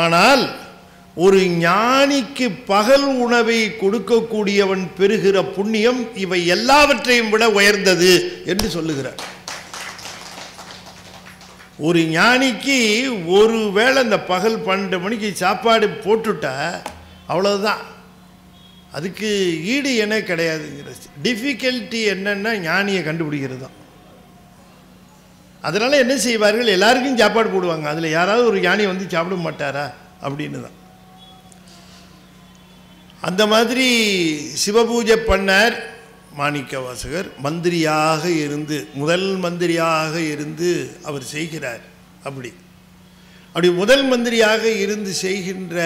ஆனால் ஒரு ஞானிக்கு பகல் உணவை கொடுக்கக்கூடியவன் பெறுகிற புண்ணியம் இவை எல்லாவற்றையும் விட உயர்ந்தது என்று சொல்லுகிறார். ஒரு ஞானிக்கு ஒரு வேளை இந்த பகல் 12 மணிக்கு சாப்பாடு போட்டுட்டா அவ்வளவுதான், அதுக்கு ஈடு என்ன கிடையாதுங்கிற. டிஃபிகல்ட்டி என்னன்னா ஞானியை கண்டுபிடிக்கிறது தான். அதனால என்ன செய்வார்கள், எல்லாருக்கும் சாப்பாடு போடுவாங்க, அதில் யாராவது ஒரு ஞானி வந்து சாப்பிட மாட்டாரா அப்படின்னு தான். அந்த மாதிரி சிவபூஜை பண்ணார் மாணிக்கவாசகர். மந்திரியாக இருந்து, முதல் மந்திரியாக இருந்து அவர் செய்கிறார். அப்படி முதல் மந்திரியாக இருந்து செய்கின்ற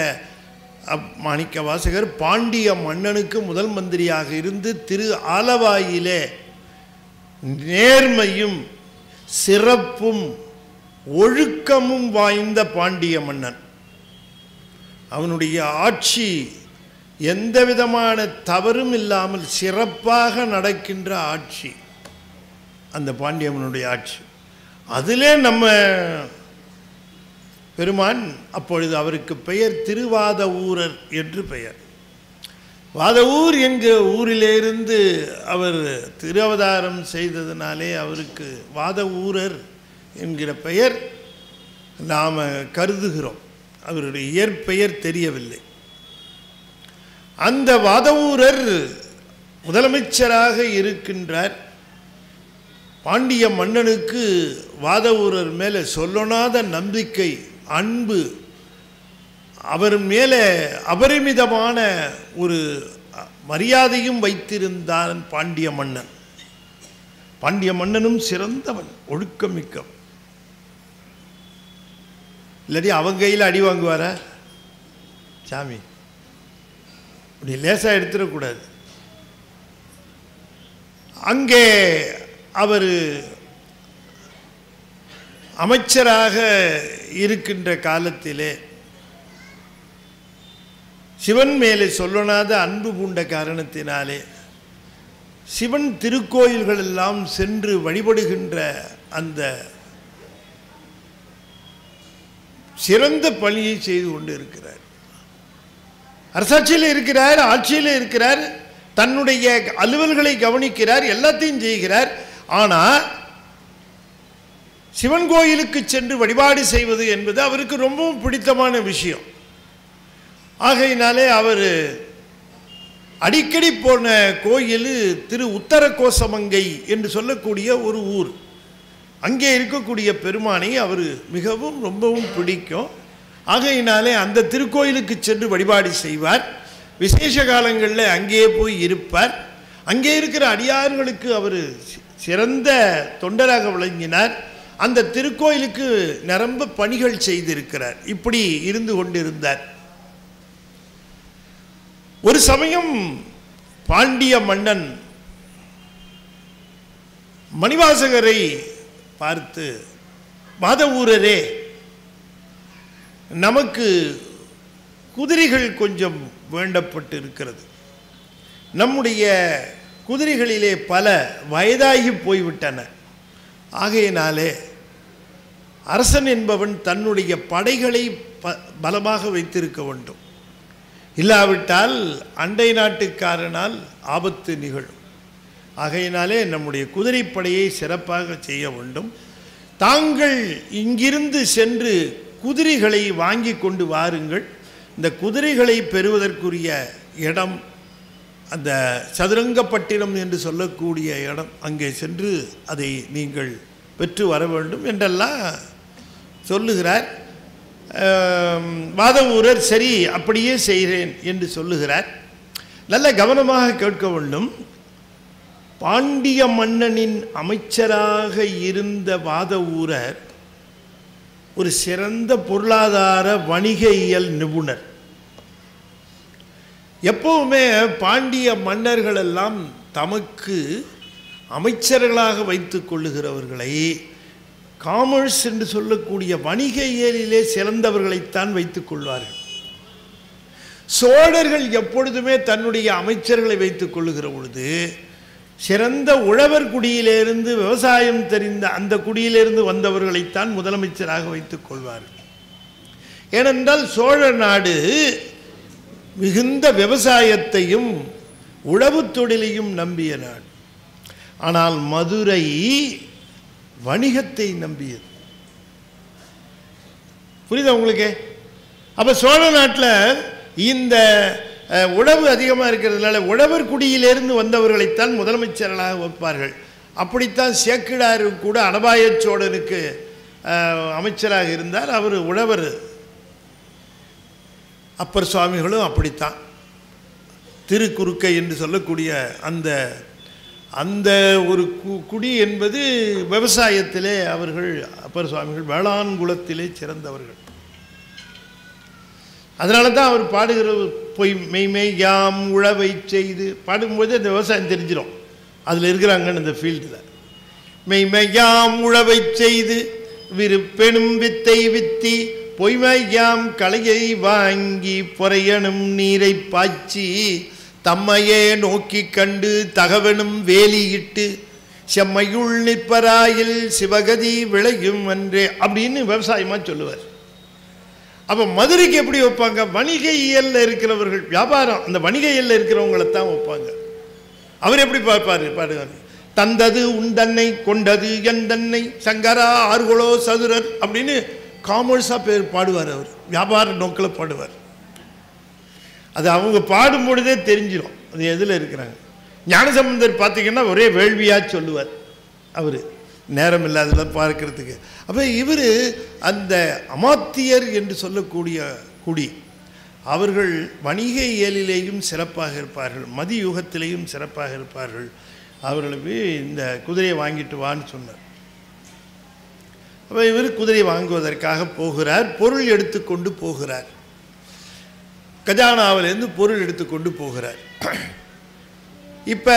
மாணிக்கவாசகர் பாண்டிய மன்னனுக்கு முதல் மந்திரியாக இருந்து திரு ஆலவாயிலே நேர்மையும் சிறப்பும் ஒழுக்கமும் வாய்ந்த பாண்டிய மன்னன். அவனுடைய ஆட்சி எந்த விதமான தவறும் இல்லாமல் சிறப்பாக நடக்கின்ற ஆட்சி அந்த பாண்டியம்மனுடைய ஆட்சி. அதிலே நம்ம பெருமான், அப்பொழுது அவருக்கு பெயர் திருவாத ஊரர் என்று பெயர். வாதவூர் என்கிற ஊரிலிருந்து அவர் திருவதாரம் செய்ததினாலே அவருக்கு வாத ஊரர் என்கிற பெயர் நாம் கருதுகிறோம். அவருடைய இயற்பெயர் தெரியவில்லை. அந்த வாதவூரர் முதலமைச்சராக இருக்கின்றார். பாண்டிய மன்னனுக்கு வாதவூரர் மேலே சொல்லொணாத நம்பிக்கை, அன்பு, அவர் மேலே அபரிமிதமான ஒரு மரியாதையும் வைத்திருந்தான் பாண்டிய மன்னன். பாண்டிய மன்னனும் சிறந்தவன், ஒழுக்கமிக்கவன். இல்லாட்டி அவங்க கையில் அடி வாங்குவாரா சாமி? அப்படி லேசாக எடுத்துடக்கூடாது. அங்கே அவர் அமைச்சராக இருக்கின்ற காலத்திலே சிவன் மேலே சொல்லொணாத அன்பு பூண்ட காரணத்தினாலே சிவன் திருக்கோயில்கள் எல்லாம் சென்று வழிபடுகின்ற அந்த சிறந்த பணியை செய்து கொண்டு இருக்கிறார். அரசாட்சியில் இருக்கிறார், ஆட்சியில் இருக்கிறார், தன்னுடைய அலுவல்களை கவனிக்கிறார், எல்லாத்தையும் செய்கிறார். ஆனால் சிவன் கோயிலுக்கு சென்று வழிபாடு செய்வது என்பது அவருக்கு ரொம்பவும் பிடித்தமான விஷயம். ஆகையினாலே அவர் அடிக்கடி போன கோயில் திரு உத்தரகோசமங்கை என்று சொல்லக்கூடிய ஒரு ஊர். அங்கே இருக்கக்கூடிய பெருமானை அவர் மிகவும் ரொம்பவும் பிடிக்கும். ஆகையினாலே அந்த திருக்கோயிலுக்கு சென்று வழிபாடு செய்வார். விசேஷ காலங்களில் அங்கேயே போய் இருப்பார். அங்கே இருக்கிற அடியார்களுக்கு அவர் சிறந்த தொண்டராக விளங்கினார். அந்த திருக்கோயிலுக்கு நிரம்ப பணிகள் செய்திருக்கிறார். இப்படி இருந்து கொண்டிருந்தார். ஒரு சமயம் பாண்டிய மன்னன் மணிவாசகரை பார்த்து, வாதவூரரே, நமக்கு குதிரைகள் கொஞ்சம் வேண்டப்பட்டு இருக்கிறது. நம்முடைய குதிரைகளிலே பல வயதாகி போய்விட்டன. ஆகையினாலே அரசன் என்பவன் தன்னுடைய படைகளை பலமாக வைத்திருக்க வேண்டும். இல்லாவிட்டால் அண்டை நாட்டுக்காரனால் ஆபத்து நிகழும். ஆகையினாலே நம்முடைய குதிரைப்படையை சிறப்பாக செய்ய வேண்டும். தாங்கள் இங்கிருந்து சென்று குதிரைகளை வாங்கி கொண்டு வாருங்கள். இந்த குதிரைகளை பெறுவதற்குரிய இடம் அந்த சதுரங்கப்பட்டினம் என்று சொல்லக்கூடிய இடம், அங்கே சென்று அதை நீங்கள் பெற்று வர வேண்டும் என்றெல்லாம் சொல்லுகிறார். வாதவூரர் சரி அப்படியே செய்கிறேன் என்று சொல்லுகிறார். நல்ல கவனமாக கேட்க வேண்டும். பாண்டிய மன்னனின் அமைச்சராக இருந்த வாதவூரர் ஒரு சிறந்த பொருளாதார வணிகையியல் நிபுணர். எப்பவுமே பாண்டிய மன்னர்கள் எல்லாம் தமக்கு அமைச்சர்களாக வைத்து கொள்ளுகிறவர்களை காமர்ஸ் என்று சொல்லக்கூடிய வணிக இயலிலே சிறந்தவர்களைத்தான் வைத்துக் கொள்வார்கள். சோழர்கள் எப்பொழுதுமே தன்னுடைய அமைச்சர்களை வைத்துக் கொள்ளுகிற பொழுது சிறந்த உழவர் குடியிலிருந்து விவசாயம் தெரிந்த அந்த குடியிலிருந்து வந்தவர்களைத்தான் முதலமைச்சராக வைத்துக் கொள்வார்கள். ஏனென்றால் சோழ நாடு மிகுந்த விவசாயத்தையும் உழவு தொழிலையும் நம்பிய நாடு. ஆனால் மதுரை வணிகத்தை நம்பியது. புரியுதா உங்களுக்கு? அப்ப சோழ நாட்டில் இந்த உழவு அதிகமாக இருக்கிறதுனால உழவர் குடியிலிருந்து வந்தவர்களைத்தான் முதலமைச்சர்களாக வைப்பார்கள். அப்படித்தான் சேக்கிழாரு கூட அனபாய சோழனுக்கு அமைச்சராக இருந்தார். அவர் உழவர். அப்பர் சுவாமிகளும் அப்படித்தான். திருக்குறுக்கை என்று சொல்லக்கூடிய அந்த அந்த ஒரு குடி என்பது விவசாயத்திலே அவர்கள் அப்பர் சுவாமிகள் வேளாண் குலத்திலே சிறந்தவர்கள். அதனால தான் அவர் பாடுகிற பொய் மெய்மை யாம் உழவை செய்து பாடும்போது அந்த விவசாயம் தெரிஞ்சிடும், அதில் இருக்கிறாங்கன்னு இந்த ஃபீல்டில். மெய்மையாம் உழவை செய்து விருப்பெனும் வித்தை வித்தி பொய்மையாம் களையை வாங்கி பொறையனும் நீரை பாய்ச்சி தம்மையே நோக்கி கண்டு தகவனும் வேலியிட்டு செம்மையுள் நிற்பராயில் சிவகதி விளையும் அன்றே அப்படின்னு விவசாயமாக சொல்லுவார். அப்போ மதுரைக்கு எப்படி வைப்பாங்க? வணிக இயலில் இருக்கிறவர்கள், வியாபாரம் அந்த வணிக இயலில் இருக்கிறவங்களை தான் வைப்பாங்க. அவர் எப்படி பார்ப்பார் பாருங்க. தந்தது உண்டன்னை கொண்டது எந்தன்னை சங்கரா ஆர்குலோ சதுரர் அப்படின்னு காமர்ஸாக பேர் பாடுவார். அவர் வியாபார நோக்கில் பாடுவார். அது அவங்க பாடும் பொழுதே தெரிஞ்சிடும் அது எதில் இருக்கிறாங்க. ஞானசம்பந்தர் பார்த்தீங்கன்னா ஒரே வேள்வியாக சொல்லுவார். அவர் நேரம் இல்லாததான் பார்க்கறதுக்கு. அப்போ இவர் அந்த அமாத்தியர் என்று சொல்லக்கூடிய குடி, அவர்கள் வணிக இயலிலேயும் சிறப்பாக இருப்பார்கள், மதியுகத்திலேயும் சிறப்பாக இருப்பார்கள். அவர்களுக்கு இந்த குதிரையை வாங்கிட்டு வான்னு சொன்னார். அப்போ இவர் குதிரை வாங்குவதற்காக போகிறார். பொருள் எடுத்துக்கொண்டு போகிறார். கஜானாவிலேருந்து பொருள் எடுத்துக்கொண்டு போகிறார். இப்போ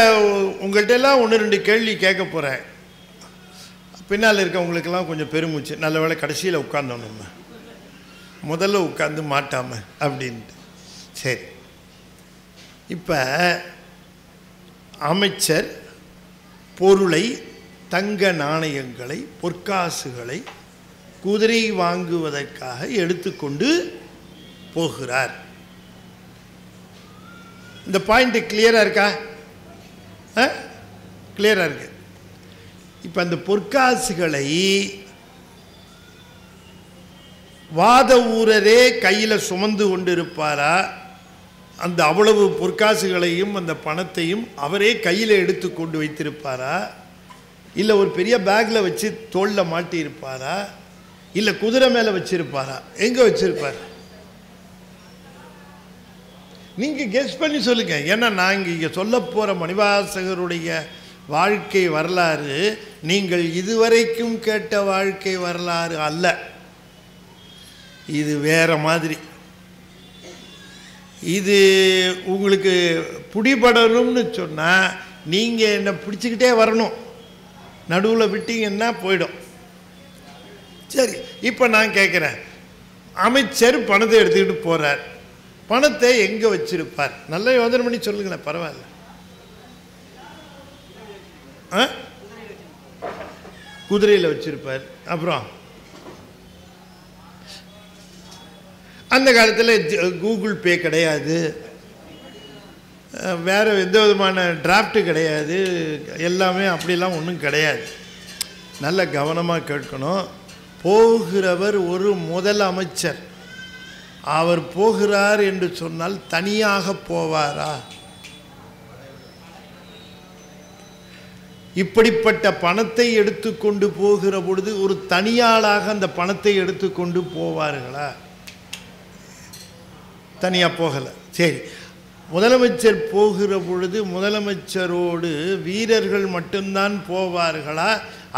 உங்கள்கிட்ட எல்லாம் 1-2 கேள்வி கேட்க போகிறேன். பின்னால் இருக்கவங்களுக்கெல்லாம் கொஞ்சம் பெருமூச்சு. நல்ல வேளை கடைசியில் உட்கார்ந்தோம், நம்ம முதல்ல உட்கார்ந்து மாட்டாமல் அப்படின்ட்டு. சரி, இப்போ அமைச்சர் பொருளை, தங்க நாணயங்களை, பொற்காசுகளை குதிரை வாங்குவதற்காக எடுத்துக்கொண்டு போகிறார். இந்த பாயிண்ட் கிளியராக இருக்கா? கிளியராக இருக்கு. இப்போ அந்த பொற்காசுகளை வாத ஊரரே கையில் சுமந்து கொண்டு இருப்பாரா? அந்த அவ்வளவு பொற்காசுகளையும் அந்த பணத்தையும் அவரே கையில் எடுத்து கொண்டு வைத்திருப்பாரா? இல்லை ஒரு பெரிய பேக்கில் வச்சு தோளில் மாட்டி இருப்பாரா? இல்லை குதிரை மேலே வச்சிருப்பாரா? எங்கே வச்சிருப்பார்? நீங்கள் கெஸ் பண்ணி சொல்லுங்கள். ஏன்னா நாங்கள் இங்கே சொல்ல போகிற மணிவாசகருடைய வாழ்க்கை வரலாறு நீங்கள் இதுவரைக்கும் கேட்ட வாழ்க்கை வரலாறு அல்ல. இது வேற மாதிரி. இது உங்களுக்கு பிடிபடணும்னு சொன்னால் நீங்கள் என்னை பிடிச்சிக்கிட்டே வரணும். நடுவில் விட்டீங்கன்னா போயிடும். சரி, இப்போ நான் கேட்குறேன், அமைச்சர் பணத்தை எடுத்துக்கிட்டு போகிறார். பணத்தை எங்கே வச்சிருப்பார்? நல்ல யோசனை பண்ணி சொல்லுங்களேன், பரவாயில்ல. குதிரையில் வச்சிருப்பார். அப்புறம் அந்த காலத்தில் கூகுள் பே கிடையாது, வேறு எந்த விதமான டிராஃப்ட்டு கிடையாது, எல்லாமே அப்படிலாம் ஒன்றும் கிடையாது. நல்ல கவனமாக கேட்கணும். போகிறவர் ஒரு முதல் அமைச்சர். அவர் போகிறார் என்று சொன்னால் தனியாக போவாரா? இப்படிப்பட்ட பணத்தை எடுத்துக்கொண்டு போகிற பொழுது ஒரு தனியாளாக அந்த பணத்தை எடுத்துக்கொண்டு போவார்களா? தனியாக போகலை. சரி, முதலமைச்சர் போகிற பொழுது முதலமைச்சரோடு வீரர்கள் மட்டும்தான் போவார்களா?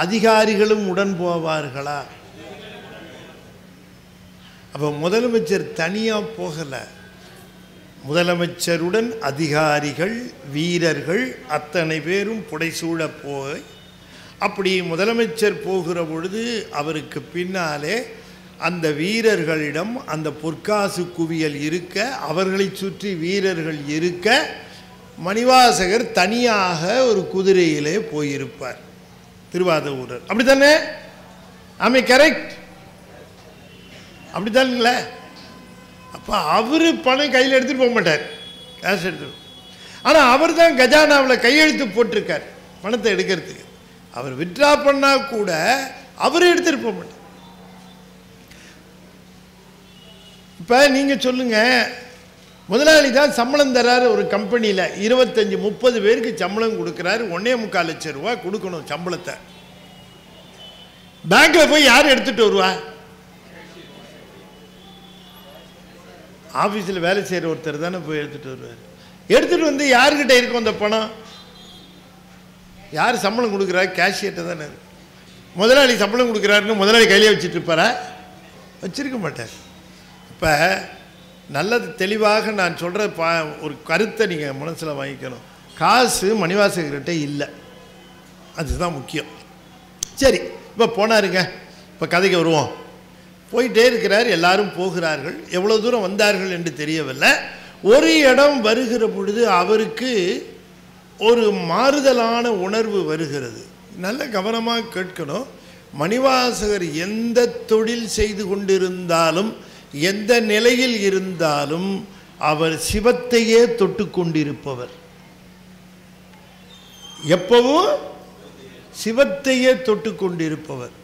அதிகாரிகளும் உடன் போவார்களா? அப்போ முதலமைச்சர் தனியாக போகலை. முதலமைச்சருடன் அதிகாரிகள் வீரர்கள் அத்தனை பேரும் புடைசூழ போய் அப்படி முதலமைச்சர் போகிற பொழுது அவருக்கு பின்னாலே அந்த வீரர்களிடம் அந்த பொற்காசு குவியல் இருக்க, அவர்களை சுற்றி வீரர்கள் இருக்க, மணிவாசகர் தனியாக ஒரு குதிரையிலே போயிருப்பார். திருவாதூரர் அப்படித்தானே? ஆமே, கரெக்ட், அப்படித்தானுங்களே? அப்போ அவர் பணம் கையில் எடுத்துகிட்டு போக மாட்டார், கேஷ் எடுத்துட்டு. ஆனால் அவர் தான் கஜானாவில் கையெழுத்து போட்டிருக்கார் பணத்தை எடுக்கிறதுக்கு. அவர் வித்ட்ரா பண்ணால் கூட அவர் எடுத்துகிட்டு போக மாட்டார். இப்போ நீங்கள் சொல்லுங்கள், முதலாளி தான் சம்பளம் தர்றாரு ஒரு கம்பெனியில், 25-30 பேருக்கு சம்பளம் கொடுக்குறாரு, 1.25 லட்சம் ரூபா கொடுக்கணும் சம்பளத்தை. பேங்க்கில் போய் யார் எடுத்துகிட்டு வருவா? ஆஃபீஸில் வேலை செய்கிற ஒருத்தர் தானே போய் எடுத்துகிட்டு வருவார். எடுத்துகிட்டு வந்து யார்கிட்ட இருக்கும் அந்த பணம்? யார் சம்பளம் கொடுக்குறாரு? கேஷியர்கிட்ட தானே இருக்கு. முதலாளி சம்பளம் கொடுக்குறாருன்னு முதலாளி கையிலே வச்சுட்டு இருப்பாரா? வச்சிருக்க மாட்டார். இப்போ நல்லது தெளிவாக நான் சொல்கிற ஒரு கருத்தை நீங்கள் மனசில் வாங்கிக்கணும். காசு மணிவாசகர்கிட்ட இல்லை, அதுதான் முக்கியம். சரி, இப்போ போனாருங்க. இப்போ கதைக்கு வருவோம். போயிட்டே இருக்கிறார், எல்லாரும் போகிறார்கள். எவ்வளோ தூரம் வந்தார்கள் என்று தெரியவில்லை. ஒரு இடம் வருகிற பொழுது அவருக்கு ஒரு மாறுதலான உணர்வு வருகிறது. நல்ல கவனமாக கேட்கணும். மணிவாசகர் எந்த தொழில் செய்து கொண்டிருந்தாலும், எந்த நிலையில் இருந்தாலும் அவர் சிவத்தையே தொட்டு கொண்டிருப்பவர். எப்பவும் சிவத்தையே தொட்டு கொண்டிருப்பவர்.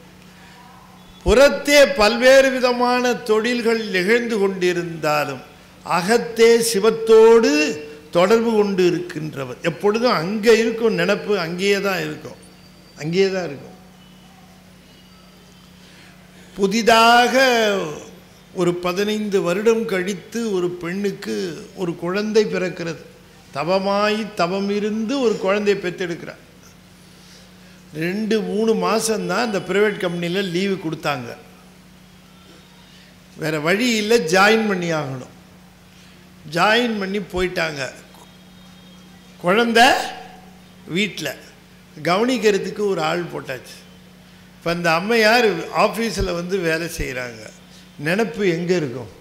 புறத்தே பல்வேறு விதமான தொழில்கள் நிகழ்ந்து கொண்டிருந்தாலும் அகத்தே சிவத்தோடு தொடர்பு கொண்டு இருக்கின்றவர். எப்பொழுதும் அங்கே இருக்கும் நினைப்பு, அங்கேயே தான் இருக்கும், அங்கேயே தான் இருக்கும். புதிதாக ஒரு 15 வருடம் கழித்து ஒரு பெண்ணுக்கு ஒரு குழந்தை பிறக்கிறது. தவமாய் தவம் இருந்து ஒரு குழந்தையை பெற்றெடுக்கிறார். 2-3 மாதம்தான் அந்த ப்ரைவேட் கம்பெனியில் லீவு கொடுத்தாங்க. வேறு வழி இல்லை, ஜாயின் பண்ணி ஆகணும். ஜாயின் பண்ணி போயிட்டாங்க. குழந்தை வீட்டில் கவனிக்கிறதுக்கு ஒரு ஆள் போட்டாச்சு. இப்போ அந்த அம்மையார் ஆஃபீஸில் வந்து வேலை செய்கிறாங்க. நினப்பு எங்கே இருக்கும்?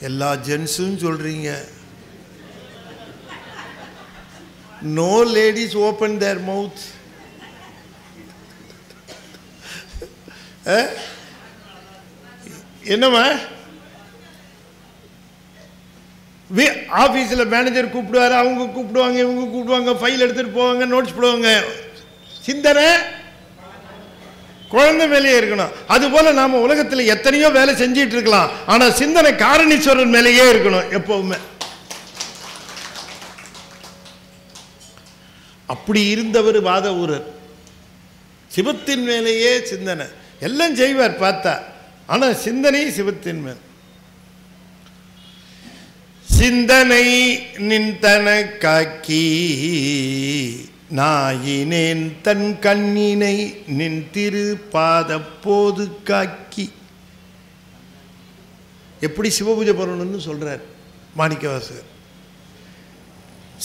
எல்லா ஜென்ஸும் சொல்கிறீங்க. No ladies open their mouth. என்னம்மா? ஆஃபீஸில் மேனேஜர் கூப்பிடுவார், அவங்க கூப்பிடுவாங்க, இவங்க கூப்பிடுவாங்க, ஃபைல் எடுத்துகிட்டு போவாங்க, நோட்ஸ் போடுவாங்க. சிந்தனை குழந்தை மேலேயே இருக்கணும். அதுபோல் நாம் உலகத்தில் எத்தனையோ வேலை செஞ்சிட்டு இருக்கலாம், ஆனால் சிந்தனை காரணீஸ்வரன் மேலேயே இருக்கணும் எப்பவுமே. அப்படி இருந்தவர் வாதவூரர். சிவத்தின் மேலேயே சிந்தனை, எல்லாம் செய்வார் பார்த்தா, ஆனால் சிந்தனை சிவத்தின் மேல். சிந்தனை நின்தன காக்கி நாயினேன் தன் கண்ணினை நின் திரு பாத போது காக்கி. எப்படி சிவபூஜை பண்ணணும்னு சொல்றார் மாணிக்கவாசகர்.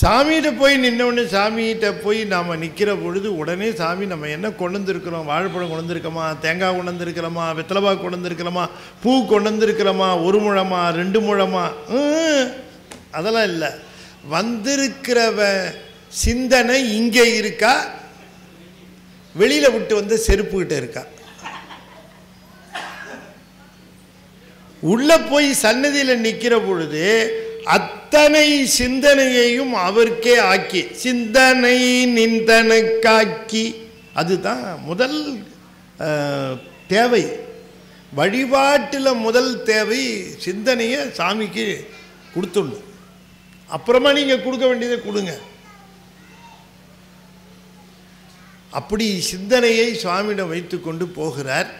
சாமிகிட்ட போய் நின்னவுடனே, சாமிகிட்ட போய் நாம் நிற்கிற பொழுது உடனே சாமி நம்ம என்ன கொண்டு வந்துருக்கிறோம்? வாழைப்பழம் கொண்டு வந்துருக்கோமா, தேங்காய் கொண்டு வந்துருக்கிறோமா, வெத்தலைபா கொண்டு வந்துருக்கிறோமா, பூ கொண்டு வந்துருக்கிறோமா, 1 முழமா 2 முழமா, அதெல்லாம் இல்லை. வந்திருக்கிறவ சிந்தனை இங்கே இருக்கா, வெளியில் விட்டு வந்து செருப்புக்கிட்ட இருக்கா? உள்ள போய் சன்னதியில் நிற்கிற பொழுது அத்தனை சிந்தனையையும் அவருக்கே ஆக்கி, சிந்தனை நிந்தன காக்கி. அதுதான் முதல் தேவை. வழிபாட்டில் முதல் தேவை சிந்தனையை சாமிக்கு கொடுத்துடணும். அப்புறமா நீங்கள் கொடுக்க வேண்டியதை கொடுங்க. அப்படி சிந்தனையை சுவாமியிடம் வைத்து கொண்டு போகிறார்.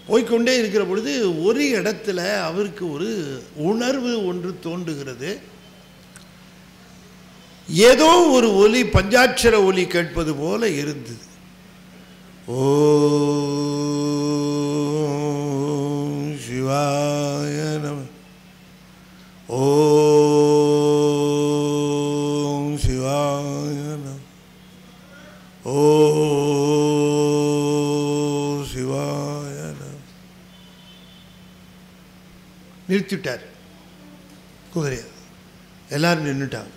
போய்கொண்டே இருக்கிற பொழுது ஒரு இடத்துல அவருக்கு ஒரு உணர்வு ஒன்று தோன்றுகிறது. ஏதோ ஒரு ஒலி, பஞ்சாட்சர ஒலி கேட்பது போல இருந்தது. ஓம் சிவாய சிவாய நிறுத்திட்டார் குதிரைய. எல்லாரும் நின்றுட்டாங்க.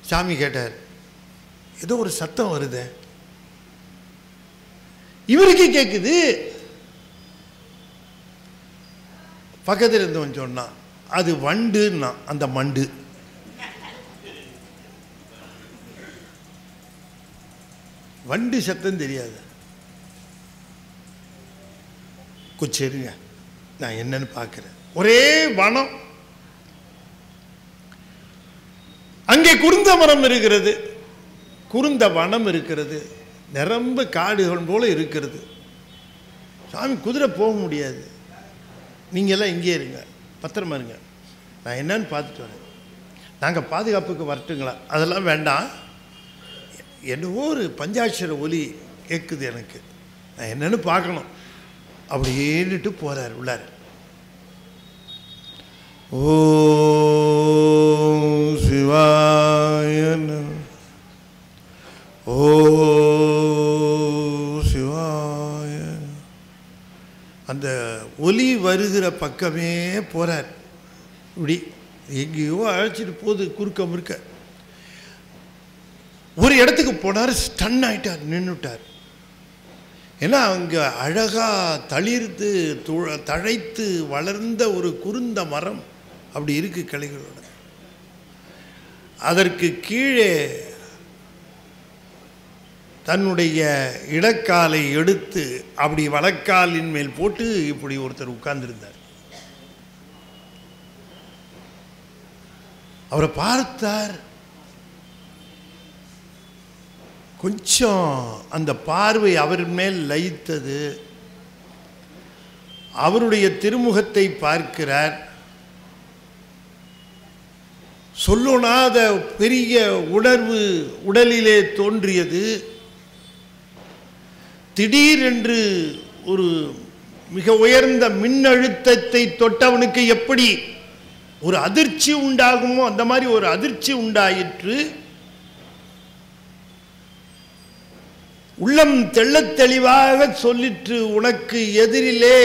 சாமி கேட்டார், ஏதோ ஒரு சத்தம் வருது. இவருக்கு கேட்குது. பக்கத்தில் இருந்தவன் சொன்னான், அது வண்டுன்னா. அந்த மண்டு வண்டு சத்தம் தெரியாது. சரிங்க, நான் என்னன்னு பார்க்கிறேன். ஒரே வனம். அங்கே குருந்த மரம் இருக்கிறது, குருந்த வனம் இருக்கிறது, நிரம்ப காடுகள் போல இருக்கிறது. சாமி, குதிரை போக முடியாது, நீங்கள் எல்லாம் இங்கே இருங்க, பத்திரமா இருங்க, நான் என்னன்னு பார்த்துட்டு வரேன். நாங்கள் பாதுகாப்புக்கு வரட்டுங்களா? அதெல்லாம் வேண்டாம், என்னவோ ஒரு பஞ்சாட்சர ஒலி கேட்குது எனக்கு, நான் என்னன்னு பார்க்கணும். அப்படி ஏறிட்டு போகிறார் உள்ளார். ஓம் சிவாய ஓம் சிவாய. அந்த ஒலி வருகிற பக்கமே போகிறார். இப்படி எங்கேயோ அழைச்சிட்டு போகுது குறுக்க முறுக்க. ஒரு இடத்துக்கு போனார், ஸ்டன் ஆயிட்டார், நின்றுட்டார். ஏன்னா அங்கே அழகாக தளிர்த்து தழைத்து வளர்ந்த ஒரு குருந்த மரம் அப்படி இருக்கு கிளைகளோட. அதற்கு கீழே தன்னுடைய இடக்காலை எடுத்து அப்படி வலக்காலின் மேல் போட்டு இப்படி ஒருத்தர் உட்கார்ந்திருந்தார். அவரை பார்த்தார். கொஞ்சம் அந்த பார்வை அவர் மேல் லயித்தது. அவருடைய திருமுகத்தை பார்க்கிறார். சொல்லொணாத பெரிய உணர்வு உடலிலே தோன்றியது. திடீரென்று ஒரு மிக உயர்ந்த மின்னழுத்தத்தை தொட்டவனுக்கு எப்படி ஒரு அதிர்ச்சி உண்டாகுமோ அந்த மாதிரி ஒரு அதிர்ச்சி உண்டாயிற்று. உள்ளம் தெள்ளத் தெளிவாக சொல்லிற்று, உனக்கு எதிரிலே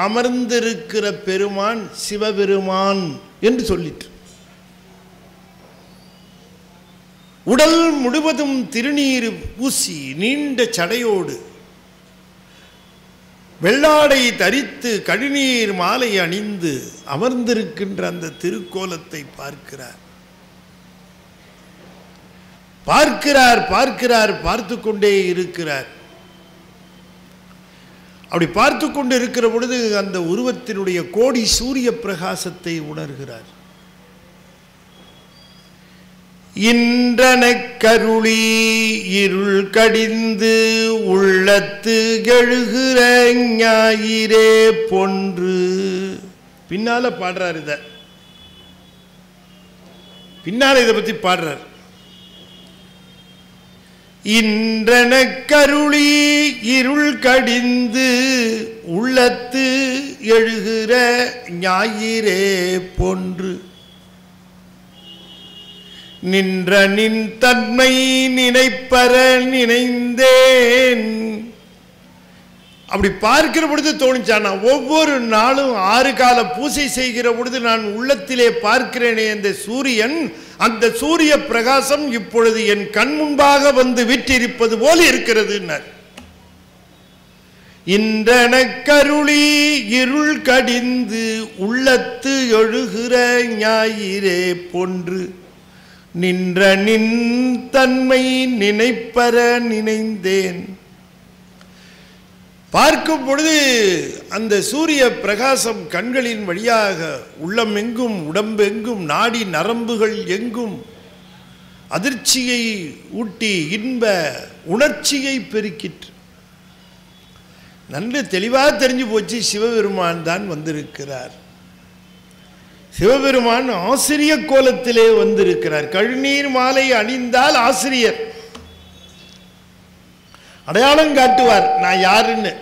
அமர்ந்திருக்கிற பெருமான் சிவபெருமான் என்று சொல்லிற்று. உடல் முழுவதும் திருநீர் பூசி நீண்ட சடையோடு வெள்ளாடை தரித்து கழுநீர் மாலை அணிந்து அமர்ந்திருக்கின்ற அந்த திருக்கோலத்தை பார்க்கிறார். பார்க்கிறார் பார்க்கிறார் பார்த்து கொண்டே இருக்கிறார். அப்படி பார்த்து கொண்டு இருக்கிற பொழுது அந்த உருவத்தினுடைய கோடி சூரிய பிரகாசத்தை உணர்கிறார். இன்றனக் கருளி இருள் கடிந்து உள்ளத்து எழுகிற ஞாயிறே பொன்று. பின்னால பாடுறார், இத பின்னால இதை பத்தி பாடுறார். இன்றனக் கருளி இருள் கடிந்து உள்ளத்து எழுகிற ஞாயிறே பொன்று. நின்ற நின் தன்மை நினைப்பற நினைந்தேன். அப்படி பார்க்கிற பொழுது தோணிச்சானா, ஒவ்வொரு நாளும் 6 கால பூசை செய்கிற பொழுது நான் உள்ளத்திலே பார்க்கிறேனே அந்த சூரியன், அந்த சூரிய பிரகாசம் இப்பொழுது என் கண் முன்பாக வந்து விற்றிருப்பது போல இருக்கிறது. இன்றனக் கருளி இருள் கடிந்து உள்ளத்து எழுகிற ஞாயிறே பொன்று. நின்ற நின் தன்மை நினைப்பற நினைந்தேன். பார்க்கும் பொழுது அந்த சூரிய பிரகாசம் கண்களின் வழியாக உள்ளம் எங்கும் உடம்பெங்கும் நாடி நரம்புகள் எங்கும் அதிர்ச்சியை ஊட்டி இன்ப உணர்ச்சியை பெருக்கிற்று. நன்கு தெளிவாக தெரிஞ்சு போச்சு, சிவபெருமான் தான் வந்திருக்கிறார். சிவபெருமான் ஆசிரிய கோலத்திலே வந்திருக்கிறார். கழுநீர் மாலை அணிந்தால் ஆசிரியர் அடையாளம் காட்டுவார் நான் யாருன்னு.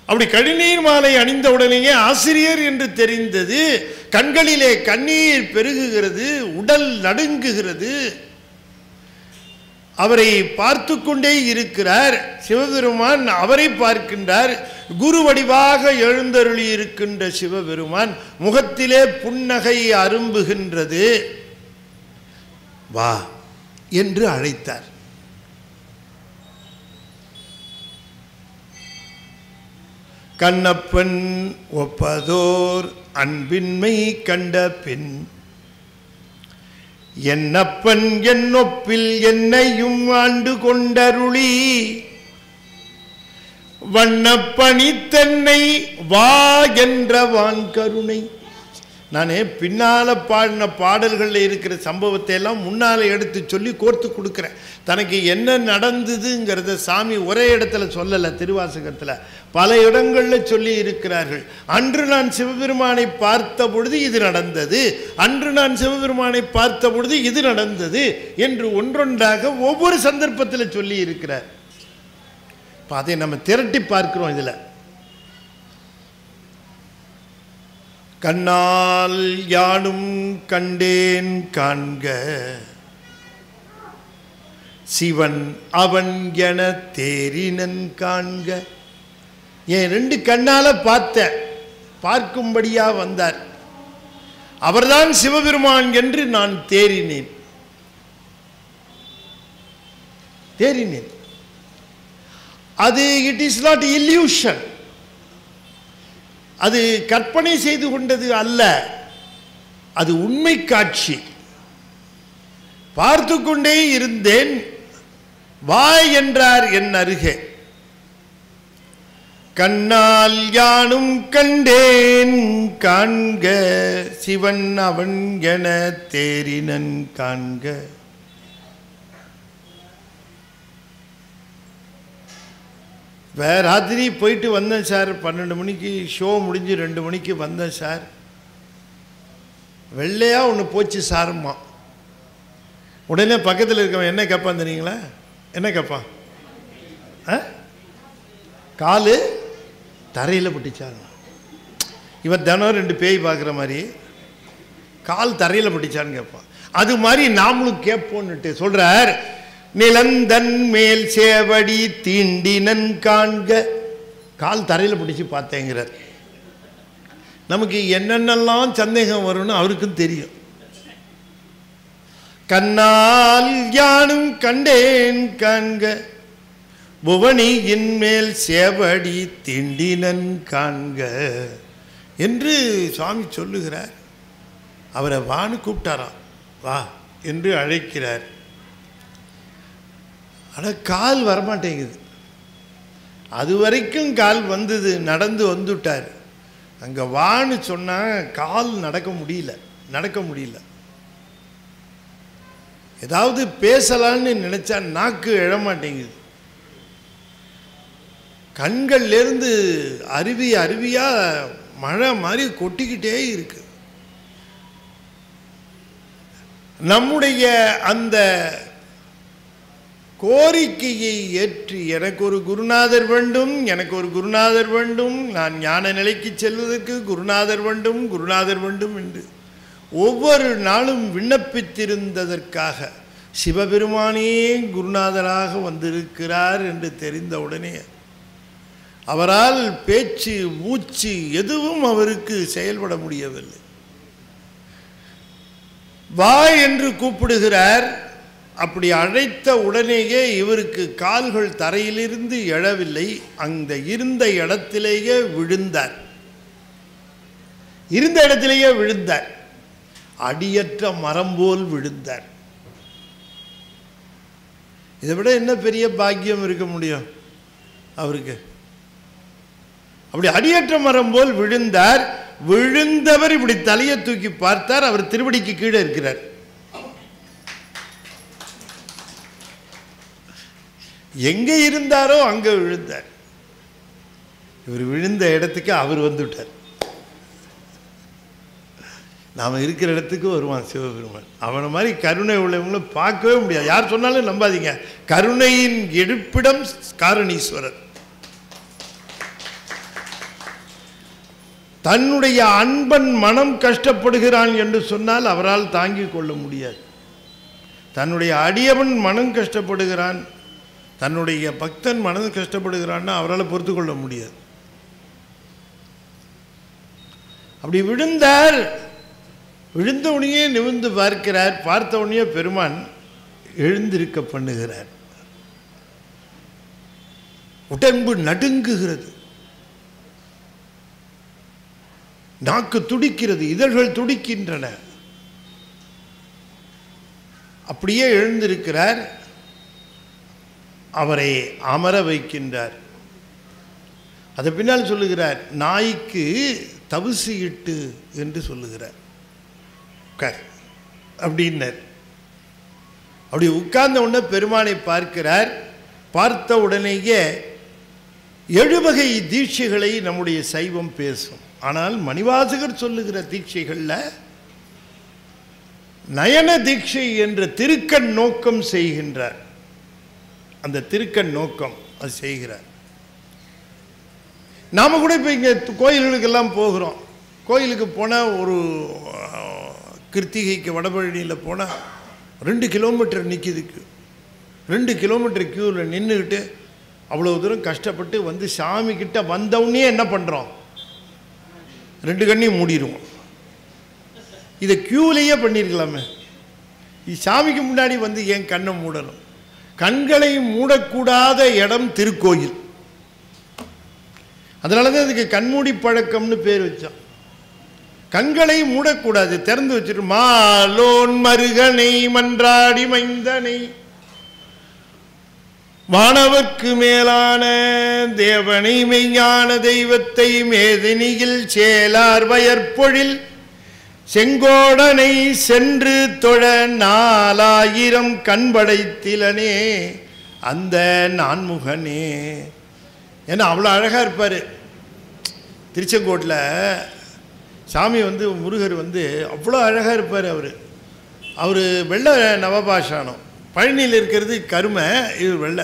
அப்படி கழுநீர் மாலை அணிந்த உடனேயே ஆசிரியர் என்று தெரிந்தது. கண்களிலே கண்ணீர் பெருகுகிறது, உடல் நடுங்குகிறது. அவரை பார்த்து கொண்டே இருக்கிறார். சிவபெருமான் அவரை பார்க்கின்றார். குரு வடிவாக எழுந்தருளி இருக்கின்ற சிவபெருமான் முகத்திலே புன்னகை அரும்புகின்றது. வா என்று அழைத்தார். கண்ணப்பன் ஒப்பதோர் அன்பின்மை கண்ட பின் என்னப்பன் என்னொப்பில் என்னையும் ஆண்டு கொண்டருளி வண்ணப்பணி தன்னை வா என்ற வான்கருணை. நானே பின்னால பாடின பாடல்களில் இருக்கிற சம்பவத்தை எல்லாம் முன்னால எடுத்து சொல்லி கோர்த்து கொடுக்குறேன். தனக்கு என்ன நடந்ததுங்கிறத சாமி ஒரே இடத்துல சொல்லலை, திருவாசகத்தில் பல இடங்களில் சொல்லி இருக்கிறார்கள். அன்று நான் சிவபெருமானை பார்த்த பொழுது இது நடந்தது, அன்று நான் சிவபெருமானை பார்த்த பொழுது இது நடந்தது என்று ஒன்றொன்றாக ஒவ்வொரு சந்தர்ப்பத்தில் சொல்லி இருக்கிறார். அதை நம்ம திரட்டி பார்க்கிறோம். இதில் கண்ணால் யானும் கண்டேன் காண்க சிவன் அவன் என தேரினன் காண்க. என் ரெண்டு கண்ணால பார்க்கும்படியா வந்தார். அவர்தான் சிவபெருமான் என்று நான் தேறினேன். அது இட் இஸ் நாட் இல்யூஷன். அது கற்பனை செய்து கொண்டது அல்ல, அது உண்மை காட்சி. பார்த்து கொண்டே இருந்தேன். வா என்றார் என் அருகே. கண்ணால் யானும் கண்டேன் காண்க சிவன் அவன் என தேரினன் காண்க. ராத்திரி போயிட்டு வந்தேன் சார். 12 மணிக்கு ஷோ முடிஞ்சு 2 மணிக்கு வந்தேன் சார். வெள்ளையா ஒன்று போச்சு சாருமா. உடனே பக்கத்தில் இருக்கவன் என்ன கேட்பான் தெரியுங்களா? என்ன கேட்பான்? காலு தரையில் பட்டுச்சாங்க. இவன் தினம் 2 பேய் பார்க்குற மாதிரி கால் தரையில் பட்டுச்சான்னு கேட்பான். அது மாதிரி நாமளும் கேட்போன்னுட்டு சொல்கிறார். நிலந்தன் மேல் சேவடி தீண்டினன் காண்க. கால் தரையில் பிடிச்சி பார்த்தேங்கிறார். நமக்கு என்னென்னலாம் சந்தேகம் வரும்னு அவருக்கும் தெரியும். கண்ணால் யானும் கண்டேன் காண்க புவனியின் மேல் சேவடி தீண்டினன் காண்க என்று சுவாமி சொல்லுகிறார். அவரை வான்னு கூப்பிட்டாராம். வா என்று அழைக்கிறார். ஆனால் கால் வரமாட்டேங்குது. அது வரைக்கும் கால் வந்தது, நடந்து வந்துட்டார். அங்கே வான்னு சொன்னால் கால் நடக்க முடியல. ஏதாவது பேசலான்னு நினைச்சா நாக்கு எழமாட்டேங்குது. கண்கள்லேருந்து அருவியா மழை மாதிரி கொட்டிக்கிட்டே இருக்கு. நம்முடைய அந்த கோரிக்கையை ஏற்றி எனக்கு ஒரு குருநாதர் வேண்டும், நான் ஞான நிலைக்கு செல்வதற்கு குருநாதர் வேண்டும் என்று ஒவ்வொரு நாளும் விண்ணப்பித்திருந்ததற்காக சிவபெருமானே குருநாதராக வந்திருக்கிறார் என்று தெரிந்தவுடனே அவரால் பேச்சு மூச்சு எதுவும் அவருக்கு செயல்பட முடியவில்லை. வா என்று கூப்பிடுகிறார். அப்படி அழைத்த உடனேயே இவருக்கு கால்கள் தரையிலிருந்து எழவில்லை. அந்த இருந்த இடத்திலேயே விழுந்தார். அடியற்ற மரம் போல் விழுந்தார். இதை விட என்ன பெரிய பாக்கியம் இருக்க முடியும் அவருக்கு? அப்படி அடியற்ற மரம் போல் விழுந்தார். விழுந்தவர் இப்படி தலையை தூக்கி பார்த்தார். அவர் திருவடிக்கு கீழே இருக்கிறார். எங்கே இருந்தாரோ அங்கே விழுந்தார். இவர் விழுந்த இடத்துக்கு அவர் வந்துவிட்டார். நாம் இருக்கிற இடத்துக்கு வருவான் சிவபெருமான். அவனை மாதிரி கருணை உள்ளவங்களை பார்க்கவே முடியாது. யார் சொன்னாலும் நம்பாதீங்க. கருணையின் இருப்பிடம் காரணீஸ்வரர். தன்னுடைய அன்பன் மனம் கஷ்டப்படுகிறான் என்று சொன்னால் அவரால் தாங்கிக் கொள்ள முடியாது. தன்னுடைய அடியவன் மனம் கஷ்டப்படுகிறான், தன்னுடைய பக்தன் மனம் கஷ்டப்படுகிறான்னா அவரால் பொறுத்து கொள்ள முடியாது. அப்படி விழுந்தார். விழுந்தவுடனே நிமிர்ந்து பார்க்கிறார். பார்த்தவுடனே பெருமான் எழுந்திருக்க பண்ணுகிறார். உடம்பு நடுங்குகிறது, நாக்கு துடிக்கிறது, இதழ்கள் துடிக்கின்றன. அப்படியே எழுந்திருக்கிறார். அவரை அமர வைக்கின்றார். அது பின்னால் சொல்லுகிறார், நாய்க்கு தவிசு இட்டு என்று சொல்லுகிறார். அப்படின்னார். அப்படி உட்கார்ந்த உடனே பெருமானை பார்க்கிறார். பார்த்த உடனேயே 7 வகை தீட்சைகளை நம்முடைய சைவம் பேசும். ஆனால் மணிவாசகர் சொல்லுகிற தீட்சைகளில் நயன தீட்சை என்ற திருக்கண் நோக்கம் செய்கின்றார். அந்த திருக்கண் நோக்கம் அது செய்கிறார். நாம் கூட இப்போ இங்கே கோயில்களுக்கெல்லாம் போகிறோம். கோயிலுக்கு போனால் ஒரு கிருத்திகைக்கு வடபழனியில் போனால் 2 கிலோமீட்டர் நிற்கிதுக்கு. 2 கிலோமீட்டர் க்யூவில் நின்றுக்கிட்டு அவ்வளோ தூரம் கஷ்டப்பட்டு வந்து சாமிக்கிட்ட வந்தவுடனே என்ன பண்ணுறோம்? 2 கண்ணையும் மூடிடுவோம். இதை க்யூவிலேயே பண்ணியிருக்கலாமே. சாமிக்கு முன்னாடி வந்து ஏன் கண்ணை மூடணும்? கண்களை மூடக்கூடாத இடம் திருக்கோயில். அதனால தான் அதுக்கு கண்மூடி பழக்கம்னு பேர் வச்சோம். கண்களை மூடக்கூடாது, திறந்து வச்சுட்டு மாலோன் மருகனை மன்றாடி மைந்தனை வானவர்க்கு மேலான தேவனை மெய்ஞான தெய்வத்தை மேதினியில் சேலார் வயற்பொழில் செங்கோடனை சென்று தொழ 4000 கண்படைத்திலனே அந்த நான்முகனே. ஏன்னா அவ்வளோ அழகாக இருப்பார். திருச்செங்கோட்டில் சாமி வந்து முருகர் வந்து அவ்வளோ அழகாக இருப்பார். அவர் வெள்ளை நவபாஷானம். பழனியில் இருக்கிறது கருமை, இது வெள்ளை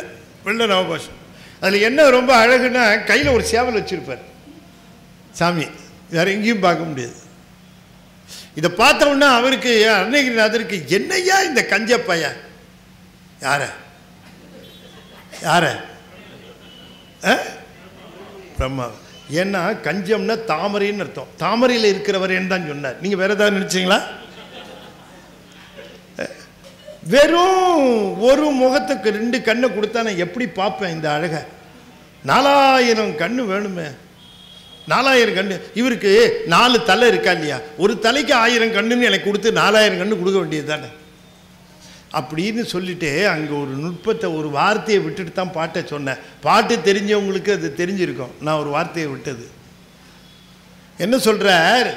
நவபாஷம். அதில் என்ன ரொம்ப அழகுன்னா கையில் ஒரு சேவல் வச்சுருப்பார் சாமி. வேறு எங்கேயும் பார்க்க முடியாது. இதை பார்த்தோன்னா அவருக்கு அருணகிரிநாதருக்கு என்னையா இந்த கஞ்சப்பையா யார பிரம்மா. ஏன்னா கஞ்சம்னா தாமரைன்னு அர்த்தம். தாமரையில் இருக்கிறவரேன்னு தான் சொன்னார். நீங்கள் வேற ஏதாவது நினைச்சீங்களா? வெறும் ஒரு முகத்துக்கு 2 கண்ணை கொடுத்தா நான் எப்படி பார்ப்பேன் இந்த அழகை? 4000 கண்ணு வேணுமே. 4000 கண்ணு. இவருக்கு 4 தலை இருக்கா இல்லையா? ஒரு தலைக்கு 1000 கண்ணுன்னு எனக்கு கொடுத்து 4000 கண்ணு கொடுக்க வேண்டியது தானே அப்படின்னு சொல்லிட்டு அங்கே ஒரு நுட்பத்தை, ஒரு வார்த்தையை விட்டுட்டு தான் பாட்டை சொன்னேன். பாட்டு தெரிஞ்சவங்களுக்கு அது தெரிஞ்சிருக்கும். நான் ஒரு வார்த்தையை விட்டது. என்ன சொல்றார்?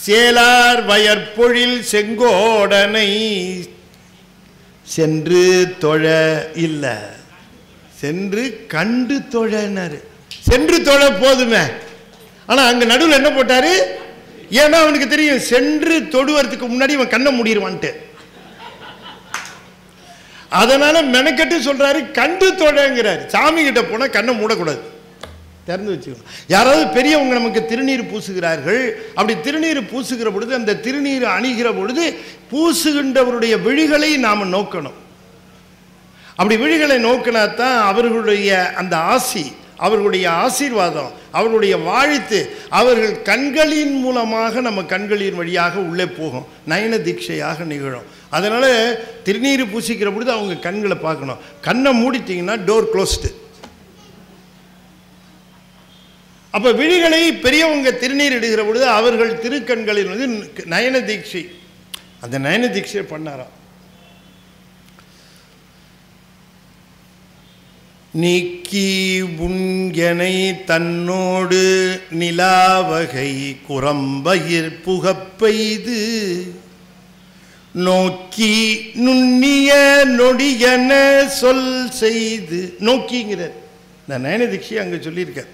சேலார் வயற்பொழில் செங்கோடனை சென்று தொழ இல்லை, சென்று கண்டு தொழனாரு. சென்று தொழ போதுமே. ஆனால் அங்கே நடுவில் என்ன போட்டாரு? ஏன்னா அவனுக்கு தெரியும் சென்று தொடுவதற்கு முன்னாடி இவன் கண்ணை மூடிடுவான்ட்டு. அதனால மெனக்கட்டு சொல்றாரு கண்டு தொழங்கிறாரு. சாமி கிட்ட போனால் கண்ணை மூடக்கூடாது, திறந்து வச்சுக்கணும். யாராவது பெரியவங்க நமக்கு திருநீர் பூசுகிறார்கள். அப்படி திருநீர் பூசுகிற பொழுது அந்த திருநீர் அணிகிற பொழுது பூசுகின்றவருடைய விழிகளை நாம் நோக்கணும். அப்படி விழிகளை நோக்கினாத்தான் அவர்களுடைய அந்த ஆசி, அவர்களுடைய ஆசீர்வாதம், அவர்களுடைய வாழ்த்து அவர்கள் கண்களின் மூலமாக நம்ம கண்களின் வழியாக உள்ளே போகும், நயன தீட்சையாக நிகழும். அதனால திருநீர் பூசிக்கிற பொழுது அவங்க கண்களை பார்க்கணும். கண்ணை மூடிட்டீங்கன்னா டோர் க்ளோஸ்டு. அப்போ விழிகளை பெரியவங்க திருநீர் இடுகிற பொழுது அவர்கள் திருக்கண்களில் வந்து நயன தீட்சை, அந்த நயன தீட்சை பண்ணாராம். நீக்கி உண்கனை தன்னோடு நிலாவகை குரம்பயிர் புகப்பெய்து நோக்கி நுண்ணிய நொடியன சொல் செய்து. நோக்கிங்கிறார். நான் நயன தீட்சை அங்கே சொல்லியிருக்கேன்.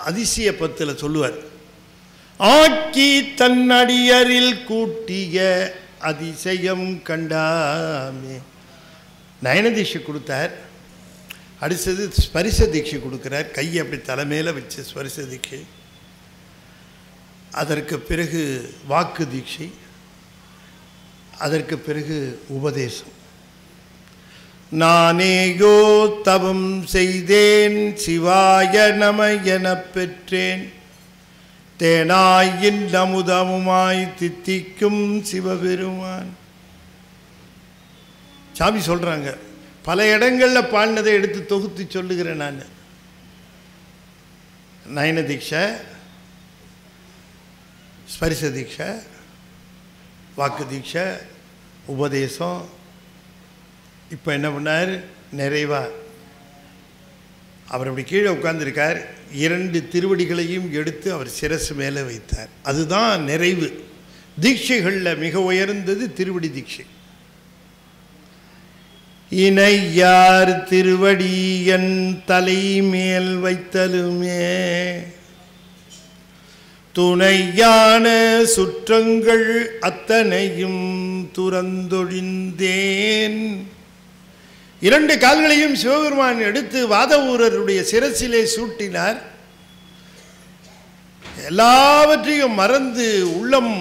அதிசய பத்தில் சொல்லுவார், ஆக்கி தன்னடியரில் கூட்டிய அதிசயம் கண்டாமே. நயன தீட்சை கொடுத்தார். அடுத்தது ஸ்பரிச தீட்சை கொடுக்குறார். கையை அப்படி தலைமையில் வச்சு ஸ்பரிச தீட்சை. அதற்கு பிறகு வாக்கு தீட்சை. அதற்கு பிறகு உபதேசம். நானேயோ தவம் செய்தேன் சிவாய நம எனப் பெற்றேன் தேனாயின் அமுதமுமாய் தித்திக்கும் சிவபெருமான். சாமி சொல்றாங்க. பல இடங்களில் பாடினதை எடுத்து தொகுத்து சொல்லுகிறேன் நான். நயன தீட்சை, ஸ்பரிச தீட்சை, வாக்கு தீட்சை, உபதேசம். இப்போ என்ன பண்ணார்? நிறைவா அவர் அப்படி கீழே உட்கார்ந்துருக்கார். 2 திருவடிகளையும் எடுத்து அவர் சிரசு மேலே வைத்தார். அதுதான் நிறைவு. தீட்சைகளில் மிக உயர்ந்தது திருவடி தீட்சை. இணையார் திருவடி என் தலை மேல் வைத்தலுமே துணையான சுற்றங்கள் அத்தனையும் துறந்தொழிந்தேன். 2 கால்களையும் சிவபெருமான் எடுத்து வாதவூரருடைய சிரசிலே சூட்டினார். எல்லாவற்றையும் மறந்து உள்ளம்